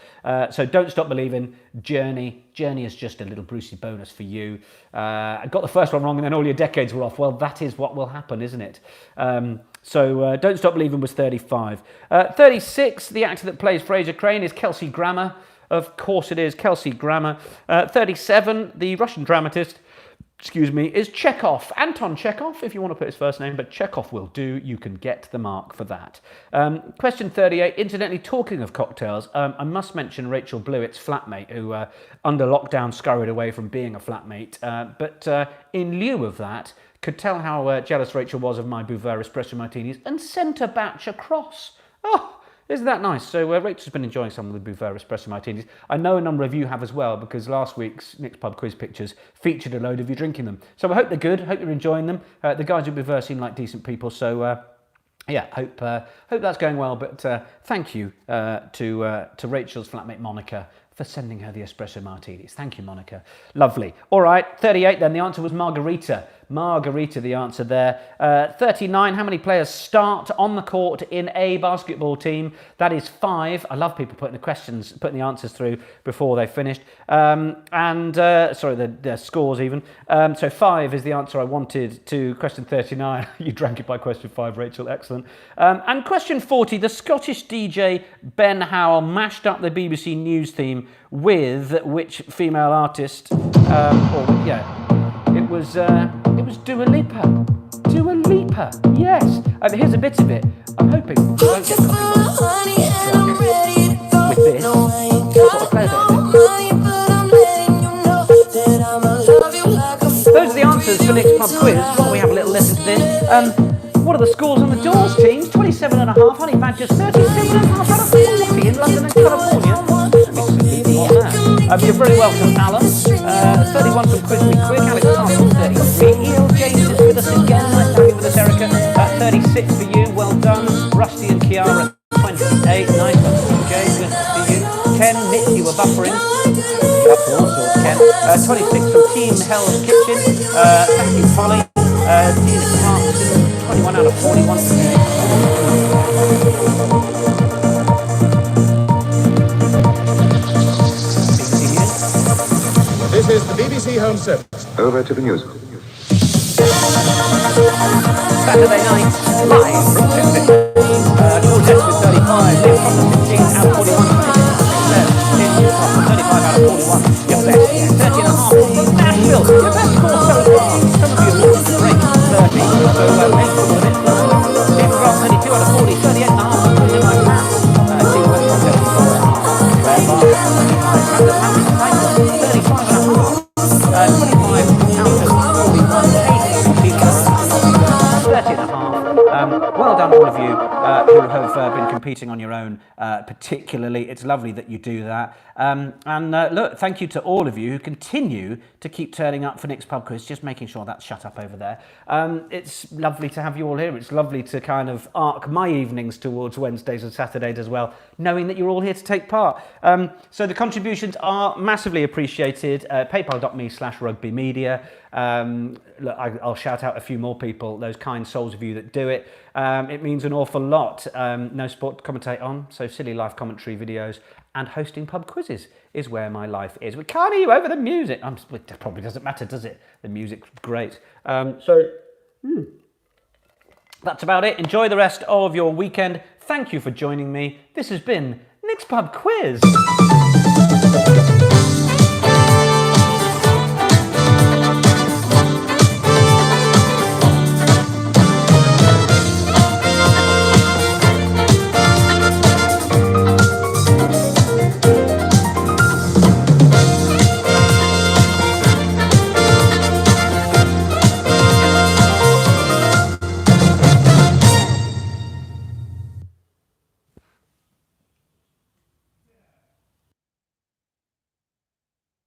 So Don't Stop Believing, Journey. Journey is just a little Brucey bonus for you. I got the first one wrong and then all your decades were off. Well, that is what will happen, isn't it? Don't Stop Believing was 35. 36, the actor that plays Fraser Crane is Kelsey Grammer. Of course it is, Kelsey Grammer. 37, the Russian dramatist, is Chekhov. Anton Chekhov, if you want to put his first name, but Chekhov will do. You can get the mark for that. Question 38, incidentally, talking of cocktails, I must mention Rachel Blewett's flatmate, who under lockdown scurried away from being a flatmate, but in lieu of that, could tell how jealous Rachel was of my Bourbon espresso martinis and sent a batch across. Oh, isn't that nice? So Rachel's been enjoying some of the Bourbon espresso martinis. I know a number of you have as well, because last week's Nick's Pub quiz pictures featured a load of you drinking them. So I hope they're good. Hope you're enjoying them. The guys at Bourbon seem like decent people. So hope that's going well. But thank you to Rachel's flatmate Monica for sending her the espresso martinis. Thank you, Monica. Lovely. All right, 38 then. The answer was Margarita. Margarita, the answer there. 39, how many players start on the court in a basketball team? That is 5. I love people putting the answers through before they've finished. The scores even. So 5 is the answer I wanted to question 39. You drank it by question 5, Rachel. Excellent. And question 40, the Scottish DJ Ben Howell mashed up the BBC News theme with which female artist? It was Dua Lipa. Dua Lipa, yes. Here's a bit of it. I'm hoping we won't get copyright with this. Those are the answers for Nick's Pub quiz. While we have a little listen to this. What are the scores on the Doors teams? 27.5, Honey Badgers 37.5 out of 40 in London and California. You're very welcome, Alan. 31 from Quiz Me Quick, Alex Castle 33. E.L. James is with us again. 36 for you, well done. Rusty and Kiara, 28, nice one. Jay, good to see you. Ken, Nick, you were buffering. Up to all sorts, Ken. 26 from Team Hell's Kitchen. Thank you, Polly. Tina Clarkson, 21 out of 41 for you. This is the BBC Home Service. Over to the news. Saturday night, live from 2:15. Georgette with 35. Nick Foster, 15 out of 41. Tim Foster, 35 out of 41. Your best, 30 and a half. Nashville, your best score so far. Some of you have wanted to break 30, so make sure that it's low. Tim Ross, 32 out of 40. 38 and a half. I'm putting in my class. Team West, 34 and a half. Claire Barr, 35 and a half. 25 out of 41. Well done, all of you who have been competing on your own particularly. It's lovely that you do that. Look, thank you to all of you who continue to keep turning up for Nick's Pub Quiz, just making sure that's shut up over there. It's lovely to have you all here. It's lovely to kind of arc my evenings towards Wednesdays and Saturdays as well, knowing that you're all here to take part. So the contributions are massively appreciated. PayPal.me/rugbymedia. Look, I'll shout out a few more people, those kind souls of you that do it. It means an awful lot. No sport to commentate on, so silly life commentary videos and hosting pub quizzes is where my life is. We can't hear you over the music. It probably doesn't matter, does it? The music's great. That's about it. Enjoy the rest of your weekend. Thank you for joining me. This has been Nick's Pub Quiz.